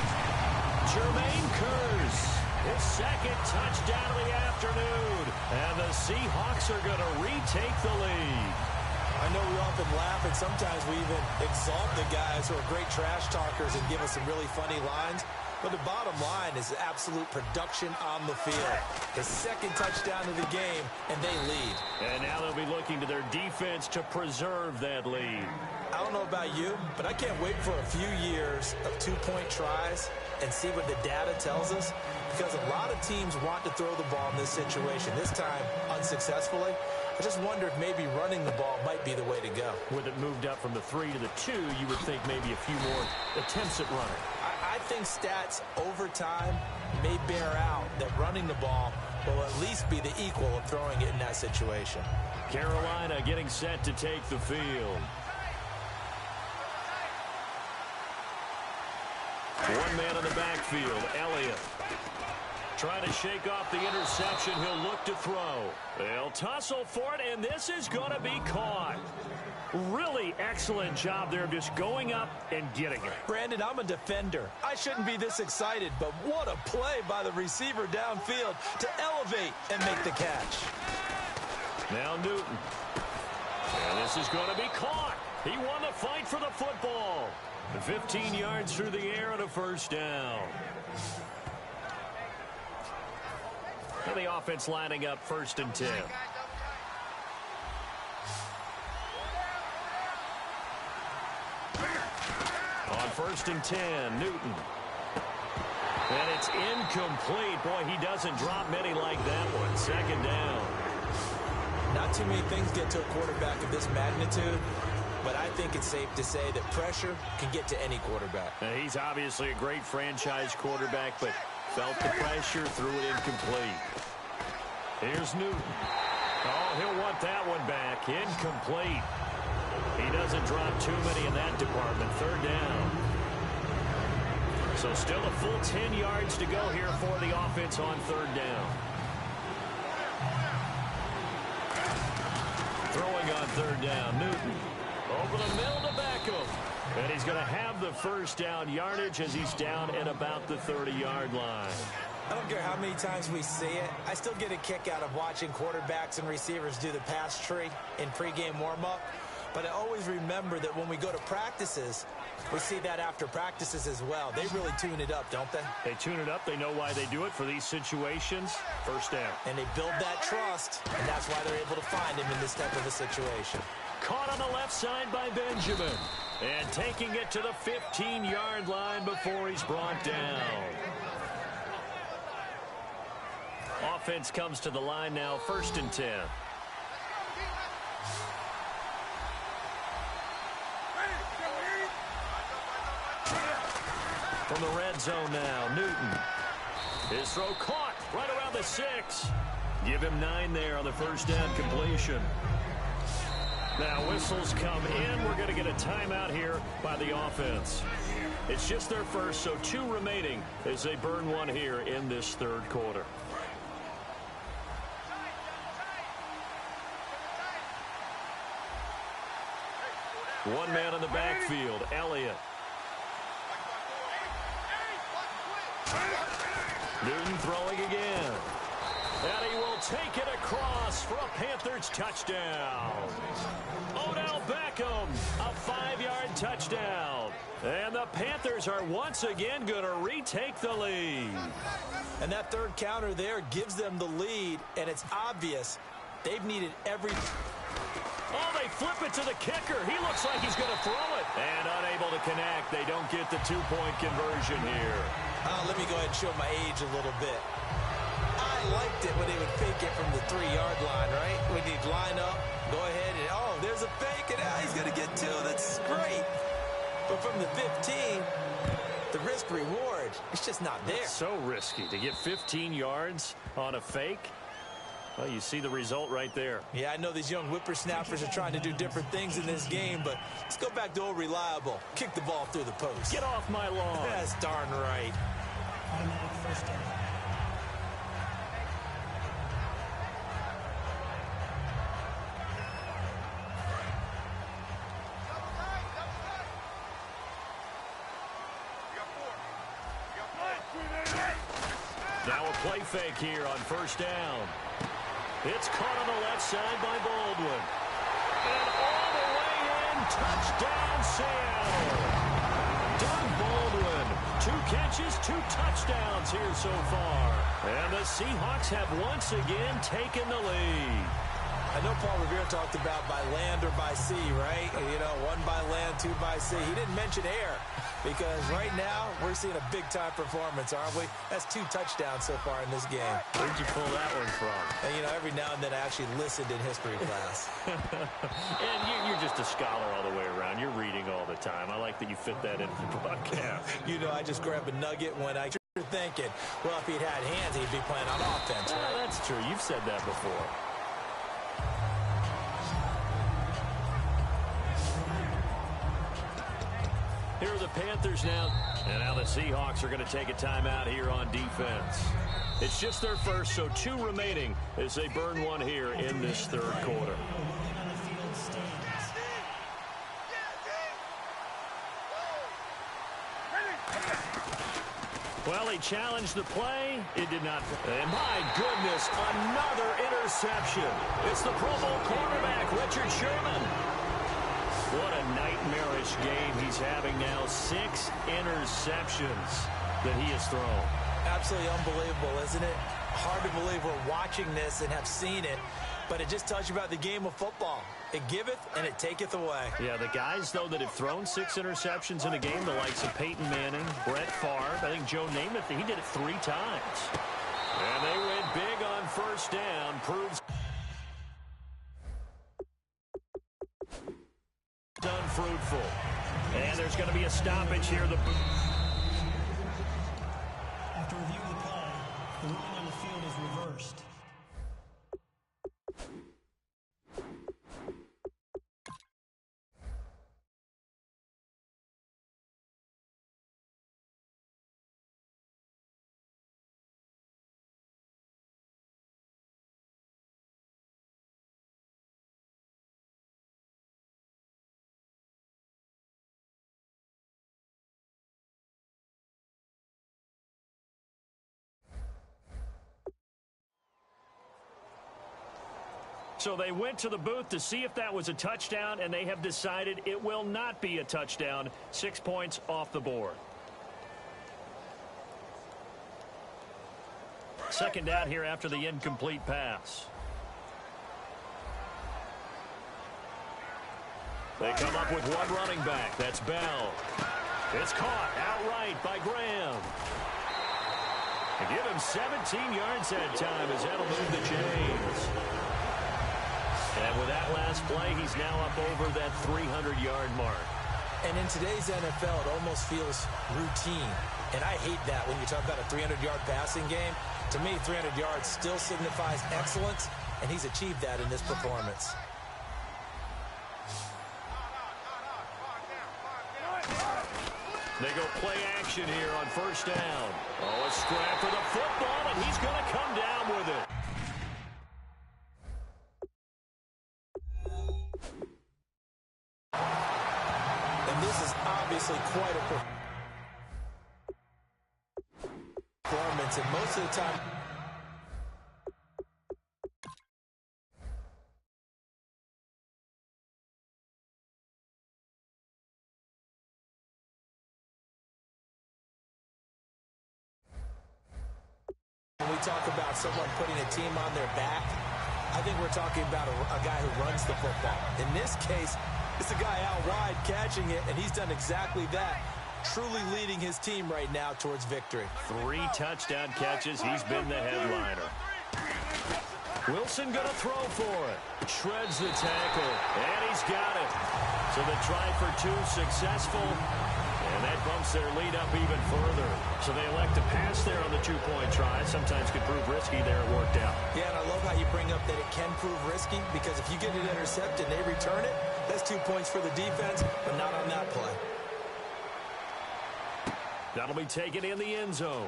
Jermaine Kearse, his second touchdown of the afternoon. And the Seahawks are going to retake the lead. I know we often laugh, and sometimes we even exalt the guys who are great trash talkers and give us some really funny lines. But the bottom line is absolute production on the field. His second touchdown of the game, and they lead. And now they'll be looking to their defense to preserve that lead. I don't know about you, but I can't wait for a few years of two-point tries and see what the data tells us. Because a lot of teams want to throw the ball in this situation, this time unsuccessfully. I just wonder if maybe running the ball might be the way to go. With it moved up from the 3 to the 2, you would think maybe a few more attempts at running. I think stats over time may bear out that running the ball will at least be the equal of throwing it in that situation. Carolina getting set to take the field. One man in the backfield, Elliott. Trying to shake off the interception. He'll look to throw. They'll tussle for it, and this is going to be caught. Really excellent job there of just going up and getting it. Brandon, I'm a defender. I shouldn't be this excited, but what a play by the receiver downfield to elevate and make the catch. Now Newton. And this is going to be caught. He won the fight for the football. 15 yards through the air and a first down. And the offense lining up 1st and 10. On 1st and 10, Newton. And it's incomplete. Boy, he doesn't drop many like that one. 2nd down. Not too many things get to a quarterback of this magnitude, but I think it's safe to say that pressure can get to any quarterback. Now, he's obviously a great franchise quarterback, but felt the pressure, threw it incomplete. Here's Newton. Oh, he'll want that one back. Incomplete. He doesn't drop too many in that department. 3rd down. So still a full 10 yards to go here for the offense on 3rd down. Throwing on 3rd down, Newton. Over the middle to Beckham. And he's going to have the first down yardage as he's down at about the 30-yard line. I don't care how many times we see it. I still get a kick out of watching quarterbacks and receivers do the pass tree in pregame warm-up. But I always remember that when we go to practices, we see that after practices as well. They really tune it up, don't they? They tune it up. They know why they do it for these situations. First down. And they build that trust, and that's why they're able to find him in this type of a situation. Caught on the left side by Benjamin. And taking it to the 15-yard line before he's brought down. Offense comes to the line now, 1st and 10. From the red zone now, Newton. His throw caught right around the 6. Give him 9 there on the first down completion. Now whistles come in. We're going to get a timeout here by the offense. It's just their first, so 2 remaining as they burn one here in this 3rd quarter. One man in the backfield, Elliott. Newton throwing again. And he will take it across for a Panthers touchdown. Odell Beckham, a 5-yard touchdown. And the Panthers are once again going to retake the lead. And that 3rd counter there gives them the lead, and it's obvious they've needed every... Oh, they flip it to the kicker. He looks like he's going to throw it. And unable to connect. They don't get the 2-point conversion here. Let me go ahead and show my age a little bit. I liked it when they would fake it from the 3-yard line, right? When they'd line up, go ahead, and oh, there's a fake, and now he's going to get 2. That's great. But from the 15, the risk-reward, it's just not there. It's so risky to get 15 yards on a fake. Well, you see the result right there. Yeah, I know these young whippersnappers are trying to do different things in this game, but let's go back to old reliable. Kick the ball through the post. Get off my lawn. That's darn right. Automatic first down. Now a play fake here on first down. It's caught on the left side by Baldwin. And all the way in, touchdown Seattle. Doug Baldwin, 2 catches, 2 touchdowns here so far. And the Seahawks have once again taken the lead. I know Paul Revere talked about by land or by sea, right? You know, 1 by land, 2 by sea. He didn't mention air because right now we're seeing a big-time performance, aren't we? That's 2 touchdowns so far in this game. Where'd you pull that one from? And, you know, every now and then I actually listened in history class. And you're just a scholar all the way around. You're reading all the time. I like that you fit that into the broadcast. You know, I just grab a nugget when you're thinking, well, if he'd had hands, he'd be playing on offense, right? That's true. You've said that before. Here are the Panthers now. And now the Seahawks are going to take a timeout here on defense. It's just their first, so 2 remaining as they burn one here in this 3rd quarter. Well, he challenged the play. It did not. And my goodness, another interception. It's the Pro Bowl quarterback, Richard Sherman. What a nightmarish game he's having now. 6 interceptions that he has thrown. Absolutely unbelievable, isn't it? Hard to believe we're watching this and have seen it, but it just tells you about the game of football. It giveth and it taketh away. Yeah, the guys, though, that have thrown 6 interceptions in a game, the likes of Peyton Manning, Brett Favre, I think Joe Namath, he did it 3 times. And they went big on first down, proves unfruitful. And there's going to be a stoppage here. After reviewing the play, the ruling on the field is reversed. So they went to the booth to see if that was a touchdown, and they have decided it will not be a touchdown. 6 points off the board. Second down here after the incomplete pass. They come up with one running back. That's Bell. It's caught outright by Graham. They give him 17 yards that time as that'll move the chains. And with that last play, he's now up over that 300-yard mark. And in today's NFL, it almost feels routine. And I hate that when you talk about a 300-yard passing game. To me, 300 yards still signifies excellence, and he's achieved that in this performance. They go play action here on first down. Oh, a scrap for the football, and he's going to come down with it. Obviously quite a performance, and most of the time when we talk about someone putting a team on their back, I think we're talking about a guy who runs the football. In this case, it's a guy out wide catching it, and he's done exactly that, truly leading his team right now towards victory. 3 touchdown catches. He's been the headliner. Wilson going to throw for it. Shreds the tackle, and he's got it. So the try for 2 successful, and that bumps their lead up even further. So they elect to pass there on the 2-point try. Sometimes could prove risky there. It worked out. Yeah, and I love how you bring up that it can prove risky, because if you get it intercepted and they return it, that's 2 points for the defense, but not on that play. That'll be taken in the end zone.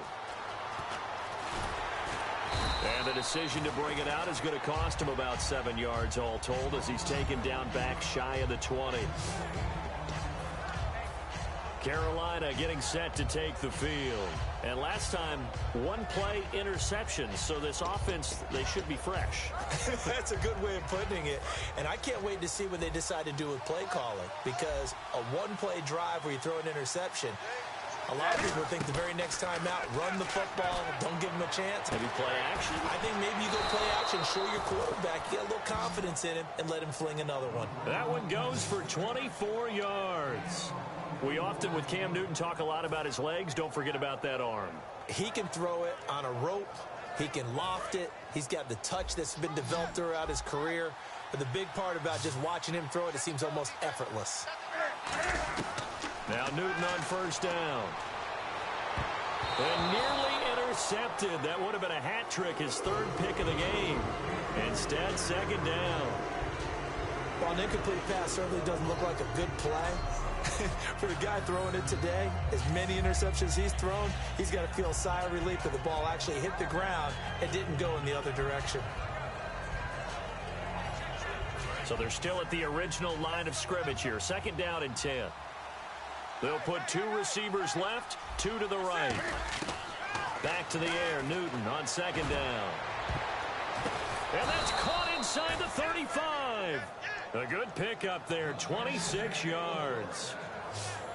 And the decision to bring it out is going to cost him about 7 yards all told, as he's taken down back shy of the 20. Carolina getting set to take the field. And last time, 1-play interception. So this offense, they should be fresh. That's a good way of putting it. And I can't wait to see what they decide to do with play calling, because a 1-play drive where you throw an interception, a lot of people think the very next time out, run the football, don't give him a chance. Maybe play action. I think maybe you go play action, show your quarterback, get a little confidence in him, and let him fling another one. That one goes for 24 yards. We often, with Cam Newton, talk a lot about his legs. Don't forget about that arm. He can throw it on a rope. He can loft it. He's got the touch that's been developed throughout his career. But the big part about just watching him throw it, it seems almost effortless. Now Newton on first down. And nearly intercepted. That would have been a hat trick, his 3rd pick of the game. Instead, 2nd down. While an incomplete pass certainly doesn't look like a good play, for the guy throwing it today, as many interceptions he's thrown, he's got to feel a sigh of relief that the ball actually hit the ground and didn't go in the other direction. So they're still at the original line of scrimmage here. 2nd down and 10. They'll put 2 receivers left, 2 to the right. Back to the air, Newton on second down. And that's caught inside the 35. A good pickup there, 26 yards.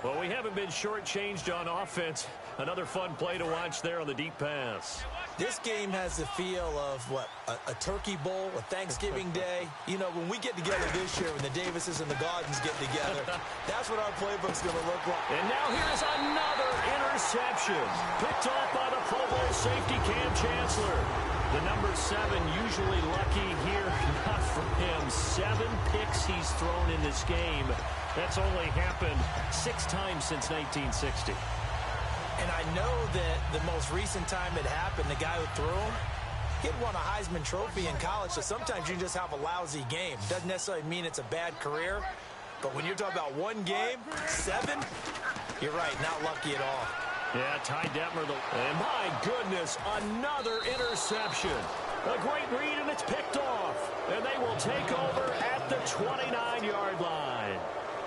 Well, we haven't been shortchanged on offense. Another fun play to watch there on the deep pass. This game has the feel of, what, a turkey bowl, a Thanksgiving day. You know, when we get together this year, when the Davises and the Gardens get together, that's what our playbook's going to look like. And now here's another interception. Picked off by the Pro Bowl safety Cam Chancellor. The number 7 usually lucky here. Not for him. 7 picks he's thrown in this game. That's only happened 6 times since 1960. And I know that the most recent time it happened, the guy who threw him, he had won a Heisman Trophy in college, so sometimes you just have a lousy game. Doesn't necessarily mean it's a bad career, but when you're talking about one game, 7, you're right, not lucky at all. Yeah, Ty Detmer, and my goodness, another interception. A great read, and it's picked off. And they will take over at the 29-yard line.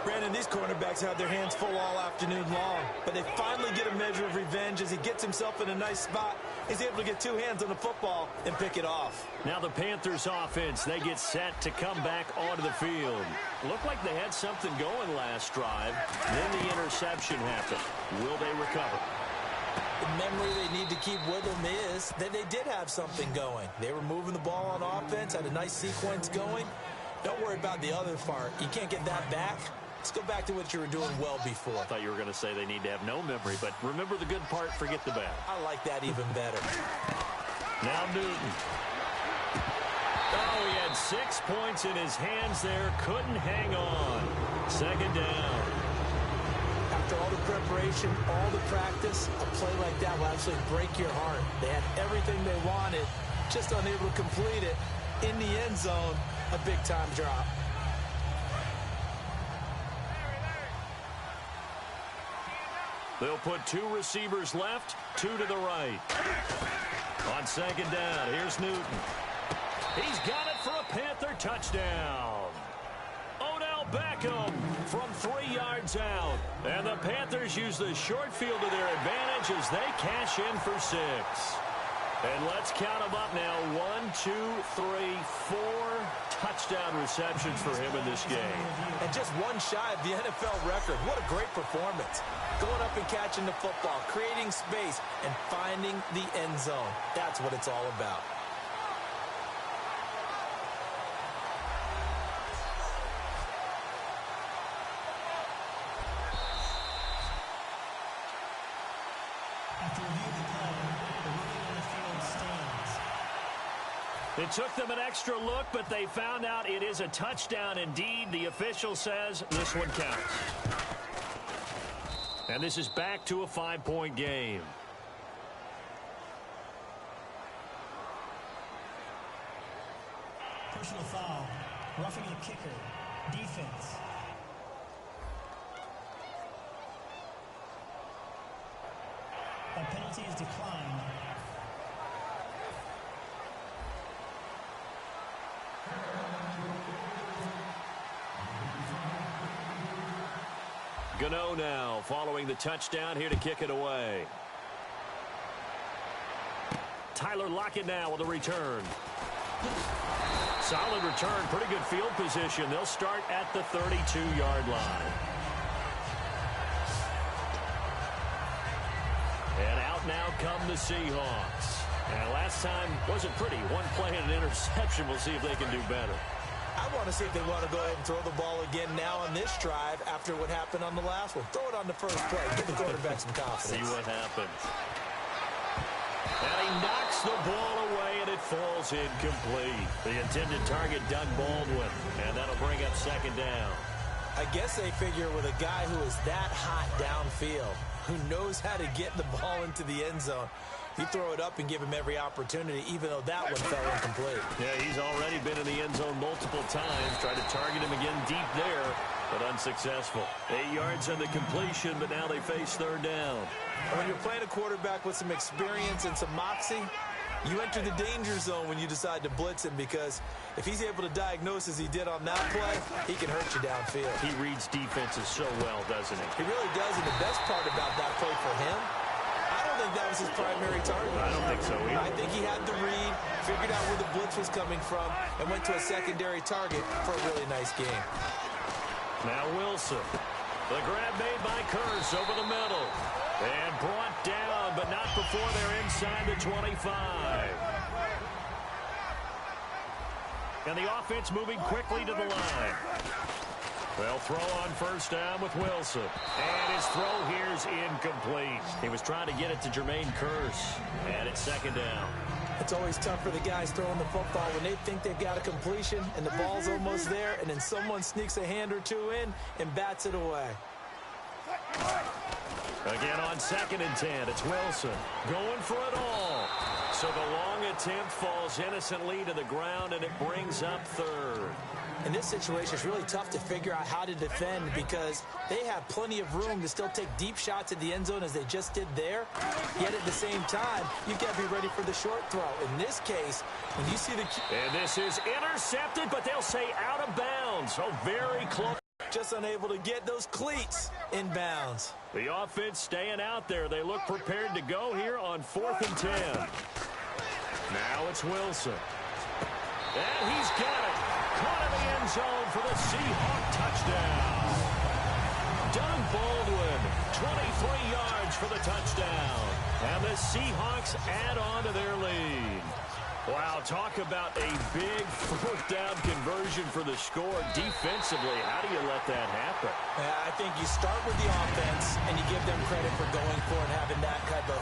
Brandon, these cornerbacks have their hands full all afternoon long, but they finally get a measure of revenge as he gets himself in a nice spot. He's able to get 2 hands on the football and pick it off. Now the Panthers offense, they get set to come back onto the field. Looked like they had something going last drive. Then the interception happened. Will they recover? The memory they need to keep with them is that they did have something going. They were moving the ball on offense, had a nice sequence going. Don't worry about the other part. You can't get that back. Let's go back to what you were doing well before. I thought you were going to say they need to have no memory, but remember the good part, forget the bad. I like that even better. Now Newton. Oh, he had 6 points in his hands there. Couldn't hang on. Second down. After all the preparation, all the practice, a play like that will actually break your heart. They had everything they wanted, just unable to complete it. In the end zone, a big-time drop. They'll put 2 receivers left, 2 to the right. On second down, here's Newton. He's got it for a Panther touchdown. Odell Beckham from 3 yards out. And the Panthers use the short field to their advantage as they cash in for 6. And let's count them up now. 1, 2, 3, 4 touchdown receptions for him in this game. And just 1 shy of the NFL record. What a great performance. Going up and catching the football, creating space, and finding the end zone. That's what it's all about. After reviewing the play, the ruling on the field stands. It took them an extra look, but they found out it is a touchdown indeed. The official says this one counts. And this is back to a 5-point game. Personal foul. Roughing the kicker. Defense. That penalty is declined. Gano now following the touchdown here to kick it away. Tyler Lockett now with a return. Solid return, pretty good field position. They'll start at the 32-yard line. And out now come the Seahawks. And last time wasn't pretty. 1 play and an interception. We'll see if they can do better. I want to see if they want to go ahead and throw the ball again now on this drive after what happened on the last one. Throw it on the first play. Give the quarterback some confidence. See what happens. And he knocks the ball away, and it falls incomplete. The intended target, Doug Baldwin. And that'll bring up second down. I guess they figure with a guy who is that hot downfield, who knows how to get the ball into the end zone, you throw it up and give him every opportunity, even though that one fell incomplete. Yeah, he's already been in the end zone multiple times. Tried to target him again deep there, but unsuccessful. 8 yards on the completion, but now they face third down. When you're playing a quarterback with some experience and some moxie, you enter the danger zone when you decide to blitz him, because if he's able to diagnose as he did on that play, he can hurt you downfield. He reads defenses so well, doesn't he? He really does, and the best part about that play for him, I don't think that was his primary target. I don't think so either. I think he had the read, figured out where the blitz was coming from, and went to a secondary target for a really nice game. Now Wilson. The grab made by Kearse over the middle. And brought down, but not before they're inside the 25. And the offense moving quickly to the line. They'll throw on first down with Wilson. And his throw here's incomplete. He was trying to get it to Jermaine Kearse. And it's second down. It's always tough for the guys throwing the football when they think they've got a completion and the ball's almost there, and then someone sneaks a hand or two in and bats it away. Again on 2nd and 10, it's Wilson going for it all. So the long attempt falls innocently to the ground, and it brings up third. In this situation, it's really tough to figure out how to defend because they have plenty of room to still take deep shots at the end zone as they just did there. Yet at the same time, you got to be ready for the short throw. In this case, when you see the... And this is intercepted, but they'll say out of bounds. So very close. Just unable to get those cleats in bounds. The offense staying out there. They look prepared to go here on 4th and 10. Now it's Wilson. And he's got it. Caught in the end zone for the Seahawk touchdown. Doug Baldwin, 23 yards for the touchdown. And the Seahawks add on to their lead. Wow, talk about a big 4th down conversion for the score. Defensively, how do you let that happen? I think you start with the offense, and you give them credit for going for it and having that type of,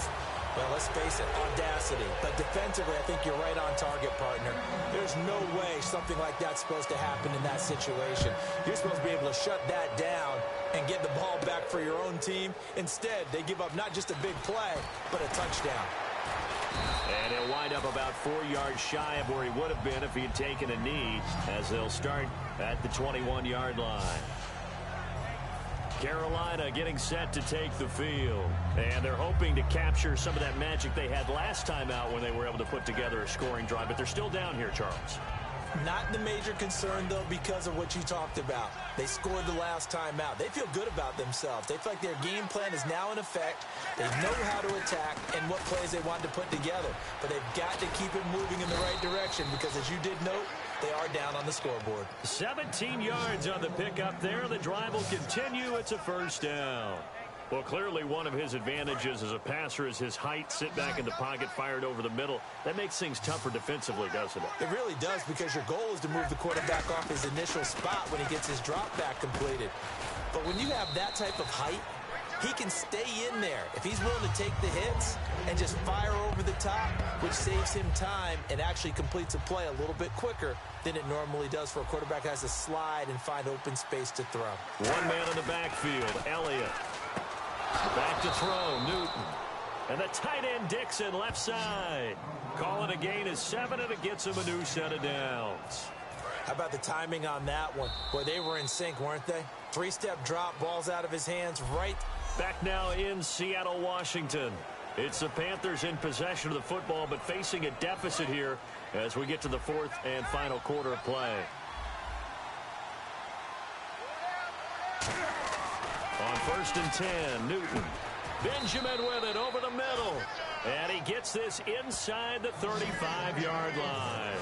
well, let's face it, audacity. But defensively, I think you're right on target, partner. There's no way something like that's supposed to happen in that situation. You're supposed to be able to shut that down and get the ball back for your own team. Instead, they give up not just a big play, but a touchdown. And he'll wind up about 4 yards shy of where he would have been if he had taken a knee, as they'll start at the 21-yard line. Carolina getting set to take the field. And they're hoping to capture some of that magic they had last time out when they were able to put together a scoring drive. But they're still down here, Charles. Not the major concern, though, because of what you talked about. They scored the last time out. They feel good about themselves. They feel like their game plan is now in effect. They know how to attack and what plays they want to put together. But they've got to keep it moving in the right direction because, as you did note, they are down on the scoreboard. 17 yards on the pickup there. The drive will continue. It's a first down. Well, clearly one of his advantages as a passer is his height. Sit back in the pocket, fired over the middle. That makes things tougher defensively, doesn't it? It really does, because your goal is to move the quarterback off his initial spot when he gets his drop back completed. But when you have that type of height, he can stay in there if he's willing to take the hits and just fire over the top, which saves him time and actually completes a play a little bit quicker than it normally does for a quarterback who has to slide and find open space to throw. One man in the backfield, Elliott. Back to throw, Newton. And the tight end, Dixon, left side. Calling a gain is 7, and it gets him a new set of downs. How about the timing on that one? Boy, they were in sync, weren't they? 3-step drop, ball's out of his hands, right. Back now in Seattle, Washington. It's the Panthers in possession of the football, but facing a deficit here as we get to the 4th and final quarter of play. On 1st and 10, Newton. Benjamin with it over the middle. And he gets this inside the 35-yard line.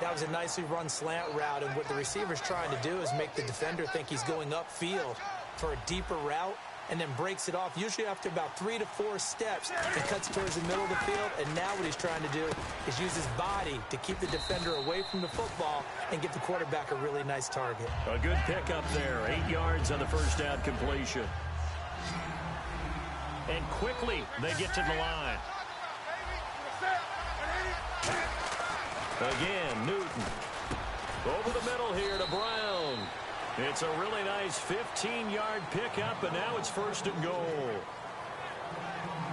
That was a nicely run slant route, and what the receiver's trying to do is make the defender think he's going upfield for a deeper route, and then breaks it off, usually after about 3 to 4 steps, and cuts towards the middle of the field. And now what he's trying to do is use his body to keep the defender away from the football and get the quarterback a really nice target. A good pickup there, 8 yards on the first down completion. And quickly they get to the line. Again, Newton. Over the middle here to Brown. It's a really nice 15-yard pickup, and now it's 1st and goal.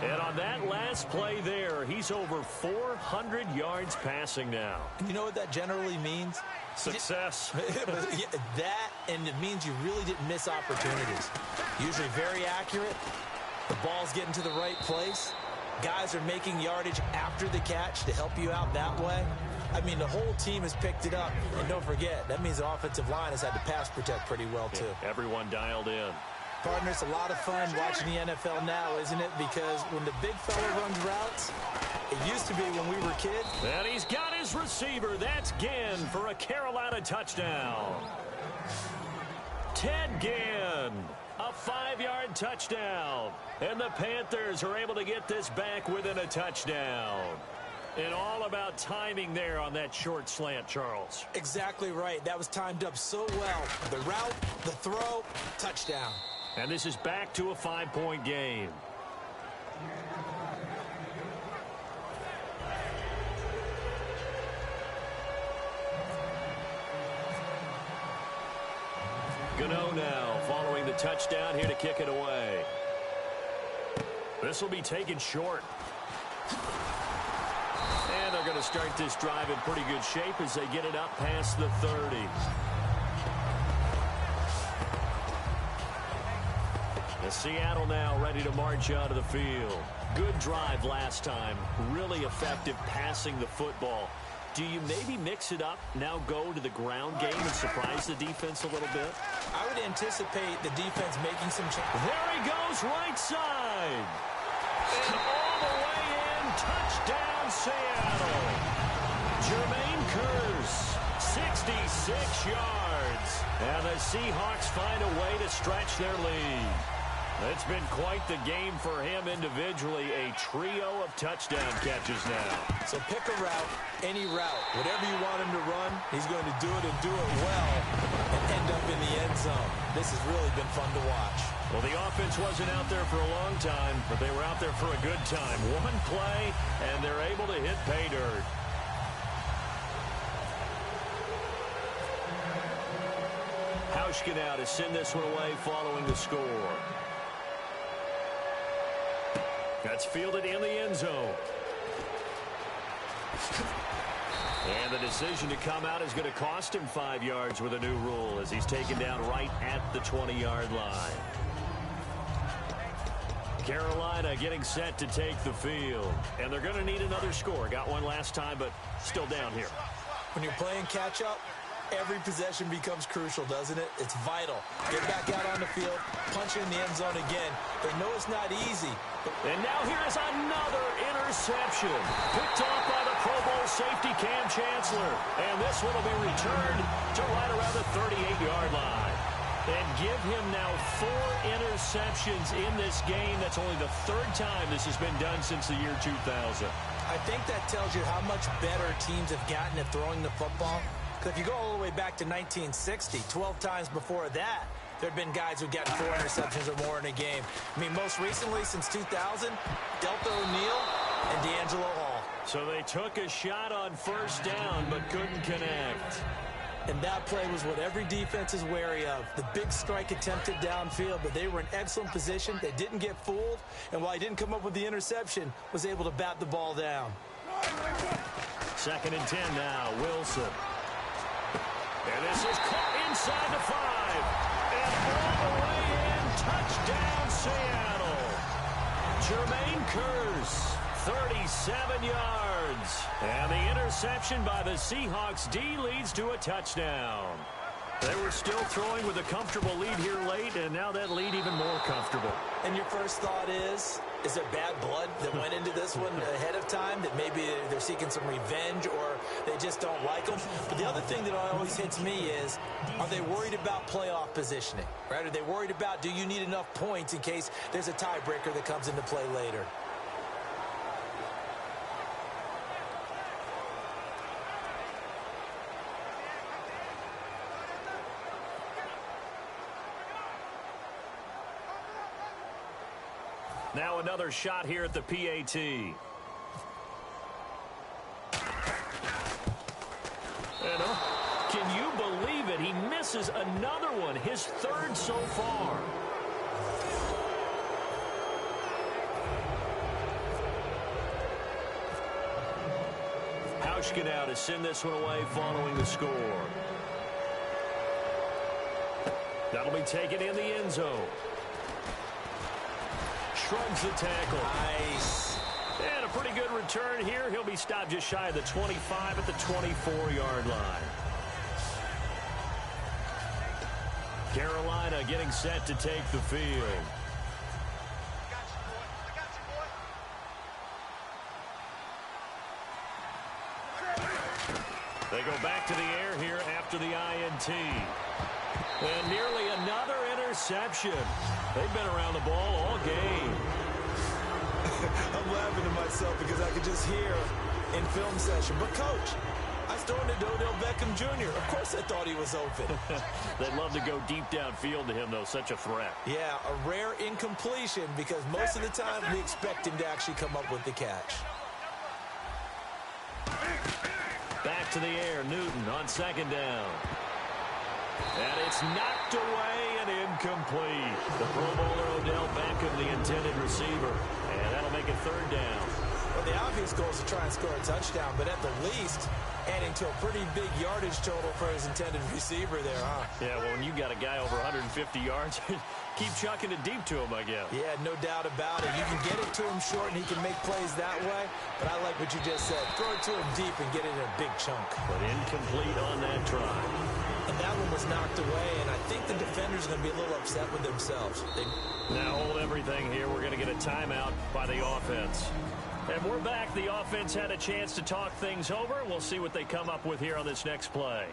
And on that last play there, he's over 400 yards passing now. And you know what that generally means? Success. That, and it means you really didn't miss opportunities. Usually very accurate. The ball's getting to the right place. Guys are making yardage after the catch to help you out that way. I mean, the whole team has picked it up. And don't forget, that means the offensive line has had to pass protect pretty well, too. Everyone dialed in. Partner, it's a lot of fun watching the NFL now, isn't it? Because when the big fella runs routes, it used to be when we were kids. And he's got his receiver. That's Ginn for a Carolina touchdown. Ted Ginn, a 5-yard touchdown. And the Panthers are able to get this back within a touchdown. And all about timing there on that short slant, Charles. Exactly right. That was timed up so well. The route, the throw, touchdown. And this is back to a 5-point game. Gano now following the touchdown here to kick it away. This will be taken short. And they're going to start this drive in pretty good shape as they get it up past the 30. Seattle now ready to march out of the field. Good drive last time. Really effective passing the football. Do you maybe mix it up, now go to the ground game and surprise the defense a little bit? I would anticipate the defense making some changes. There he goes, right side. And all the way in, touchdown Seattle. Jermaine Kearse, 66 yards. And the Seahawks find a way to stretch their lead. It's been quite the game for him individually. A trio of touchdown catches now. So pick a route, any route. Whatever you want him to run, he's going to do it and do it well and end up in the end zone. This has really been fun to watch. Well, the offense wasn't out there for a long time, but they were out there for a good time. One play, and they're able to hit pay dirt. Hauschka now to send this one away following the score. That's fielded in the end zone. And the decision to come out is going to cost him 5 yards with a new rule as he's taken down right at the 20-yard line. Carolina getting set to take the field. And they're going to need another score. Got one last time, but still down here. When you're playing catch-up, every possession becomes crucial, doesn't it? It's vital. Get back out on the field, punch in the end zone again. They know it's not easy. And now here is another interception. Picked off by the Pro Bowl safety Cam Chancellor. And this one will be returned to right around the 38-yard line. And give him now 4 interceptions in this game. That's only the 3rd time this has been done since the year 2000. I think that tells you how much better teams have gotten at throwing the football. Because if you go all the way back to 1960, 12 times before that, there have been guys who've gotten 4 interceptions or more in a game. I mean, most recently, since 2000, Delta O'Neal and D'Angelo Hall. So they took a shot on first down, but couldn't connect. And that play was what every defense is wary of. The big strike attempted downfield, but they were in excellent position. They didn't get fooled. And while he didn't come up with the interception, was able to bat the ball down. 2nd and 10 now, Wilson. And this is caught inside the 5. And all the way in, touchdown Seattle. Jermaine Kearse, 37 yards. And the interception by the Seahawks D leads to a touchdown. They were still throwing with a comfortable lead here late, and now that lead even more comfortable. And your first thought is there bad blood that went into this one ahead of time, that maybe they're seeking some revenge or they just don't like them? But the other thing that always hits me is, are they worried about playoff positioning? Right? Are they worried about, do you need enough points in case there's a tiebreaker that comes into play later? Now another shot here at the PAT. And can you believe it? He misses another one, his 3rd so far. Hauschka now to send this one away following the score. That'll be taken in the end zone. Shrugs the tackle. Nice. And a pretty good return here. He'll be stopped just shy of the 25 at the 24-yard line. Carolina getting set to take the field. They go back to the air here after the INT. And nearly another interception. They've been around the ball all game. I'm laughing to myself because I could just hear in film session. But, Coach, I was throwing to Odell Beckham Jr. Of course I thought he was open. They'd love to go deep downfield to him, though. Such a threat. Yeah, a rare incompletion because most of the time we expect him to actually come up with the catch. Back to the air, Newton on second down. And it's knocked away and incomplete. The Pro Bowler Odell Beckham, the intended receiver. And that'll make it third down. Well, the obvious goal is to try and score a touchdown, but at the least, adding to a pretty big yardage total for his intended receiver there, huh? Yeah, well, when you got a guy over 150 yards, keep chucking it deep to him, I guess. Yeah, no doubt about it. You can get it to him short, and he can make plays that way. But I like what you just said. Throw it to him deep and get it in a big chunk. But incomplete on that try. And that one was knocked away, and I think the defenders are going to be a little upset with themselves. Now hold everything here. We're going to get a timeout by the offense. And we're back. The offense had a chance to talk things over. We'll see what they come up with here on this next play.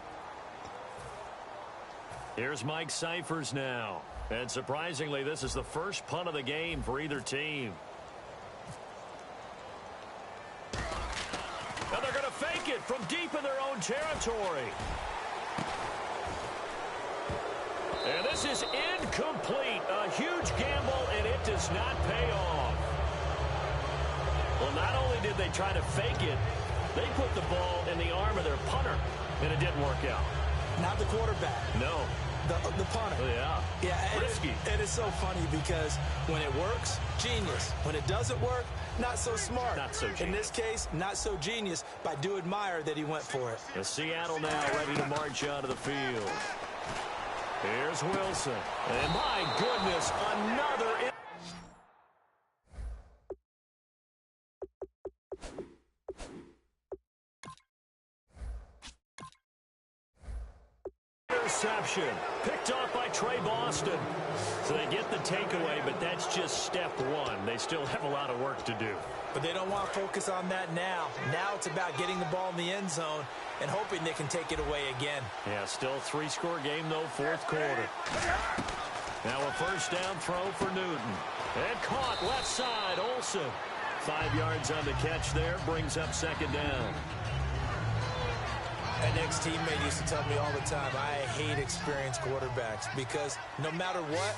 Here's Mike Cyphers now. And surprisingly, this is the first punt of the game for either team. Now they're going to fake it from deep in their own territory. And this is incomplete. A huge gamble, and it does not pay off. Well, not only did they try to fake it, they put the ball in the arm of their punter, and it didn't work out. Not the quarterback. No. The punter. Yeah. Yeah. Risky. And it's so funny because when it works, genius. When it doesn't work, not so smart. Not so genius. In this case, not so genius, but I do admire that he went for it. And Seattle now ready to march onto the field. Here's Wilson. And my goodness, another interception. Picked off by Trey Boston. So they get the takeaway, but that's just step one. They still have a lot of work to do. But they don't want to focus on that now. Now it's about getting the ball in the end zone and hoping they can take it away again. Yeah, still a three-score game, though, fourth quarter. Now a first down throw for Newton. And caught left side, Olsen. 5 yards on the catch there, brings up second down. An ex-teammate used to tell me all the time, I hate experienced quarterbacks because no matter what,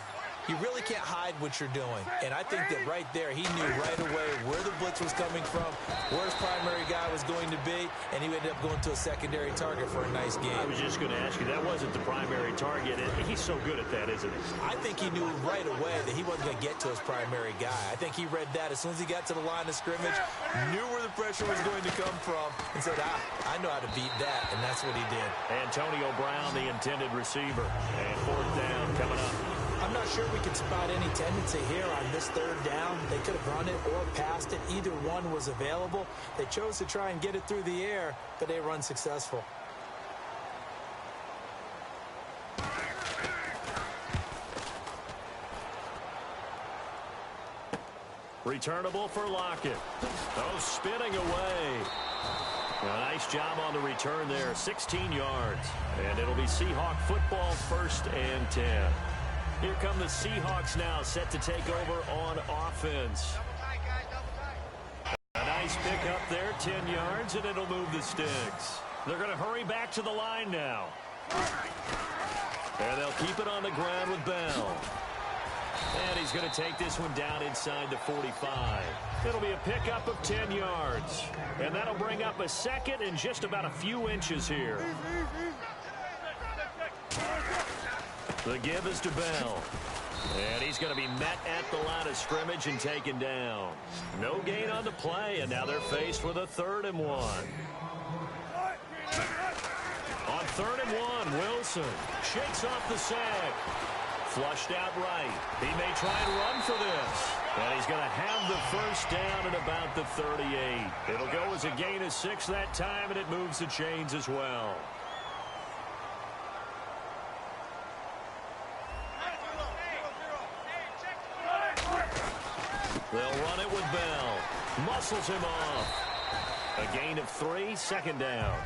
you really can't hide what you're doing. And I think that right there, he knew right away where the blitz was coming from, where his primary guy was going to be, and he ended up going to a secondary target for a nice game. I was just going to ask you, that wasn't the primary target. He's so good at that, isn't he? I think he knew right away that he wasn't going to get to his primary guy. I think he read that as soon as he got to the line of scrimmage, knew where the pressure was going to come from, and said, I know how to beat that, and that's what he did. Antonio Brown, the intended receiver, and fourth down coming up. I'm not sure we can spot any tendency here on this third down. They could have run it or passed it. Either one was available. They chose to try and get it through the air, but they were unsuccessful. Returnable for Lockett. Oh, spinning away. A nice job on the return there, 16 yards. And it'll be Seahawk football, 1st and 10. Here come the Seahawks now, set to take over on offense. A nice pick up there, 10 yards, and it'll move the sticks. They're going to hurry back to the line now. And they'll keep it on the ground with Bell. And he's going to take this one down inside the 45. It'll be a pickup of 10 yards. And that'll bring up a second and just about a few inches here. The give is to Bell. And he's going to be met at the line of scrimmage and taken down. No gain on the play, and now they're faced with a 3rd and 1. On 3rd and 1, Wilson shakes off the sack. Flushed out right. He may try and run for this. And he's going to have the first down at about the 38. It'll go as a gain of 6 that time, and it moves the chains as well. They'll run it with Bell. Muscles him off. A gain of 3, second down.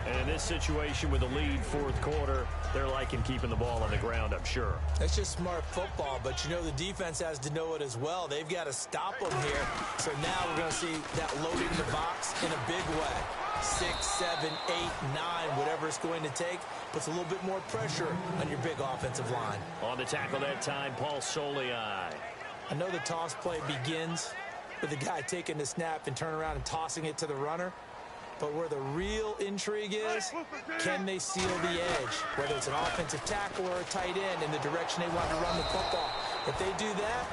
And in this situation with the lead fourth quarter, they're liking keeping the ball on the ground, I'm sure. That's just smart football, but you know the defense has to know it as well. They've got to stop them here. So now we're going to see that loading the box in a big way. 6, 7, 8, 9, whatever it's going to take, puts a little bit more pressure on your big offensive line. On the tackle that time, Paul Solei. I know the toss play begins with the guy taking the snap and turn around and tossing it to the runner. But where the real intrigue is, can they seal the edge? Whether it's an offensive tackle or a tight end in the direction they want to run the football. If they do that,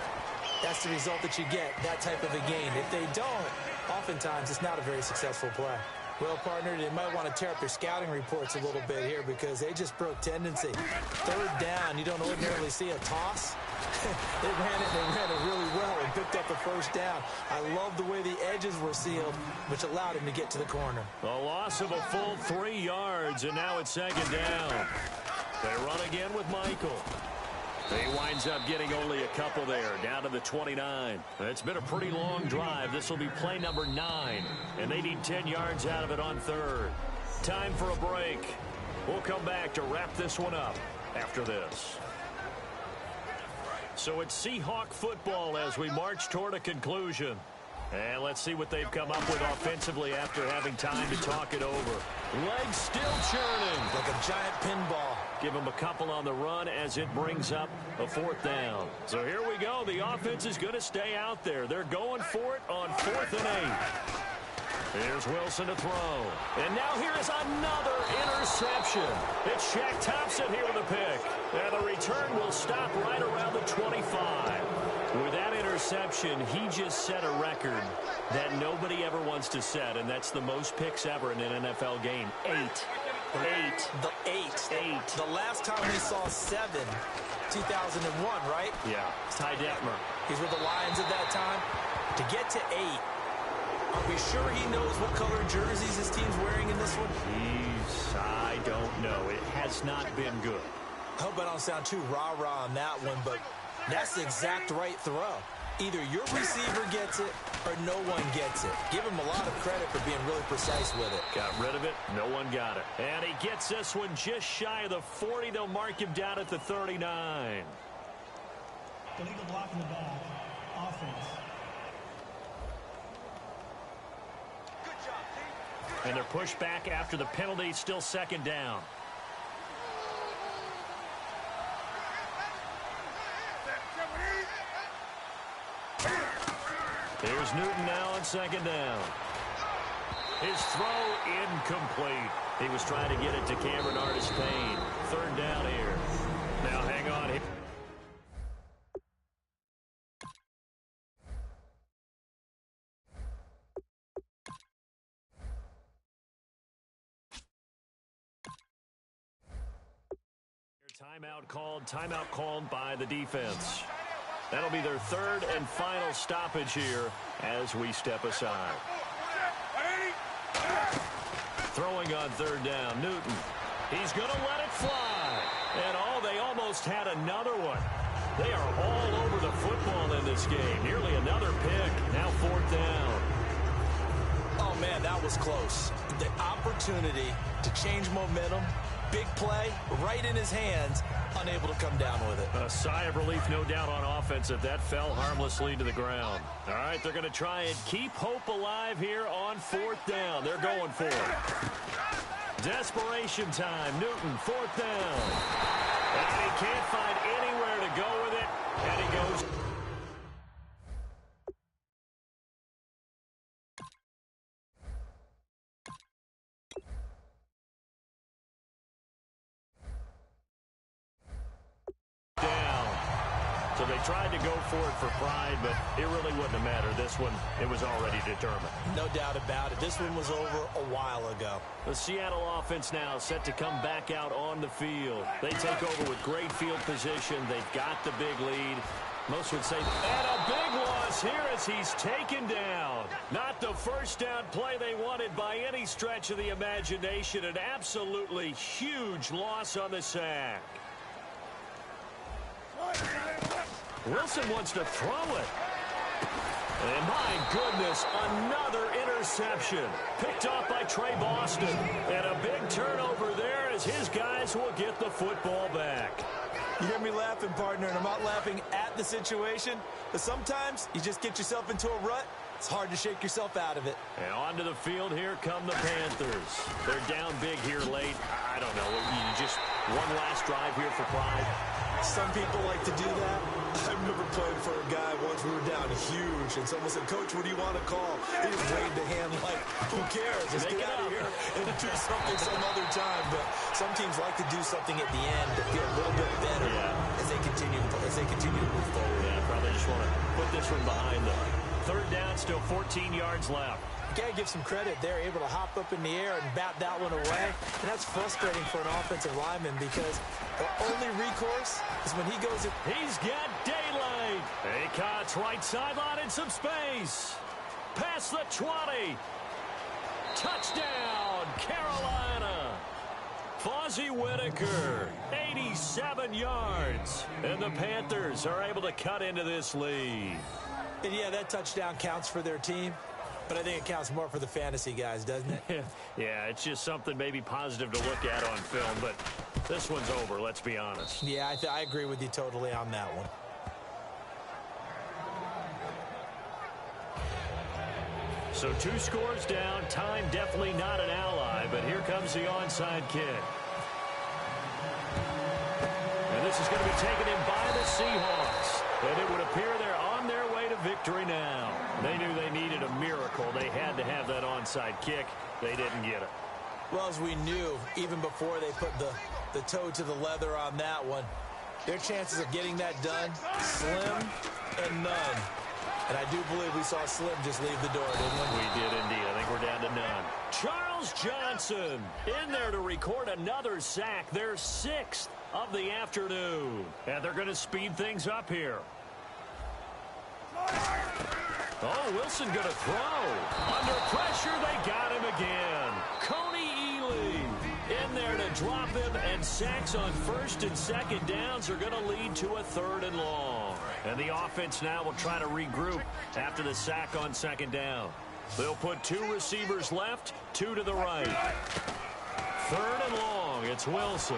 that's the result that you get, that type of a gain. If they don't, oftentimes it's not a very successful play. Well, partner, they might want to tear up their scouting reports a little bit here because they just broke tendency. Third down, you don't ordinarily see a toss. They ran it really well and picked up the first down. I love the way the edges were sealed, which allowed him to get to the corner. A loss of a full 3 yards, and now it's second down. They run again with Michael. He winds up getting only a couple there, down to the 29. It's been a pretty long drive. This will be play number 9, and they need 10 yards out of it on third. Time for a break. We'll come back to wrap this one up after this. So it's Seahawk football as we march toward a conclusion. And let's see what they've come up with offensively after having time to talk it over. Legs still churning. Like a giant pinball. Give them a couple on the run as it brings up a fourth down. So here we go. The offense is going to stay out there. They're going for it on 4th and 8. Here's Wilson to throw. And now here is another interception. It's Shaq Thompson here with a pick. And the return will stop right around the 25. With that interception, he just set a record that nobody ever wants to set, and that's the most picks ever in an NFL game. 8. 8. The last time we saw 7, 2001, right? Yeah, it's Ty Detmer. He's with the Lions at that time. To get to 8, are we sure he knows what color jerseys his team's wearing in this one? I don't know. It has not been good. I hope I don't sound too rah-rah on that one, but that's the exact right throw. Either your receiver gets it or no one gets it. Give him a lot of credit for being really precise with it. Got rid of it. No one got it. And he gets this one just shy of the 40. They'll mark him down at the 39. Illegal block in the back. Offense. Good job, team. And they're pushed back after the penalty. Still second down. Here's Newton now on second down. His throw incomplete. He was trying to get it to Cameron Artis-Payne. Third down here. Now hang on here. Timeout called by the defense. That'll be their third and final stoppage here as we step aside. Throwing on third down, Newton. He's going to let it fly. And they almost had another one. They are all over the football in this game. Nearly another pick. Now fourth down. Oh, man, that was close. The opportunity to change momentum, big play, right in his hands, unable to come down with it. A sigh of relief, no doubt, on offense if that fell harmlessly to the ground. All right, they're going to try and keep hope alive here on fourth down. They're going for it. Desperation time. Newton, fourth down. And he can't find anywhere to go with it, and he goes. So they tried to go for it for pride, but it really wouldn't have mattered. This one, it was already determined. No doubt about it. This one was over a while ago. The Seattle offense now set to come back out on the field. They take over with great field position. They've got the big lead. Most would say, and a big loss here as he's taken down. Not the first down play they wanted by any stretch of the imagination. An absolutely huge loss on the sack. Wilson wants to throw it. And my goodness, another interception. Picked off by Trey Boston. And a big turnover there as his guys will get the football back. You hear me laughing, partner, and I'm not laughing at the situation, but sometimes you just get yourself into a rut. It's hard to shake yourself out of it. And onto the field, here come the Panthers. They're down big here late. I don't know, you just one last drive here for pride. Some people like to do that. I remember playing for a guy once. We were down huge, and someone said, "Coach, what do you want to call?" He just waved a hand like, "Who cares? Just get out of here and do something some other time." But some teams like to do something at the end to feel a little bit better as they continue to move forward. Yeah, probably just want to put this one behind them. Third down, still 14 yards left. You gotta give some credit. They're able to hop up in the air and bat that one away. And that's frustrating for an offensive lineman because the only recourse is when he goes in. He's got daylight. He cuts right sideline in some space. Past the 20. Touchdown, Carolina. Fozzie Whitaker, 87 yards. And the Panthers are able to cut into this lead. And yeah, that touchdown counts for their team. But I think it counts more for the fantasy guys, doesn't it? Yeah, it's just something maybe positive to look at on film, but this one's over, let's be honest. Yeah, I agree with you totally on that one. So 2 scores down, time definitely not an ally, but here comes the onside kick. And this is going to be taken in by the Seahawks. And it would appear they're on their way to victory now. They knew they needed a miracle. They had to have that onside kick. They didn't get it. Well, as we knew, even before they put the toe to the leather on that one, their chances of getting that done, slim and none. And I do believe we saw Slim just leave the door, didn't we? We did indeed. I think we're down to none. Charles Johnson in there to record another sack. Their 6th of the afternoon. And they're going to speed things up here. Oh, Wilson going to throw. Under pressure, they got him again. Coney Ely in there to drop him, and sacks on 1st and 2nd downs are going to lead to a 3rd and long. And the offense now will try to regroup after the sack on 2nd down. They'll put 2 receivers left, 2 to the right. 3rd and long, it's Wilson.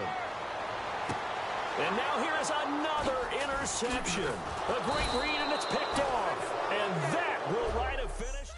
And now here is another interception. A great read, and it's picked off. And that will write a finish.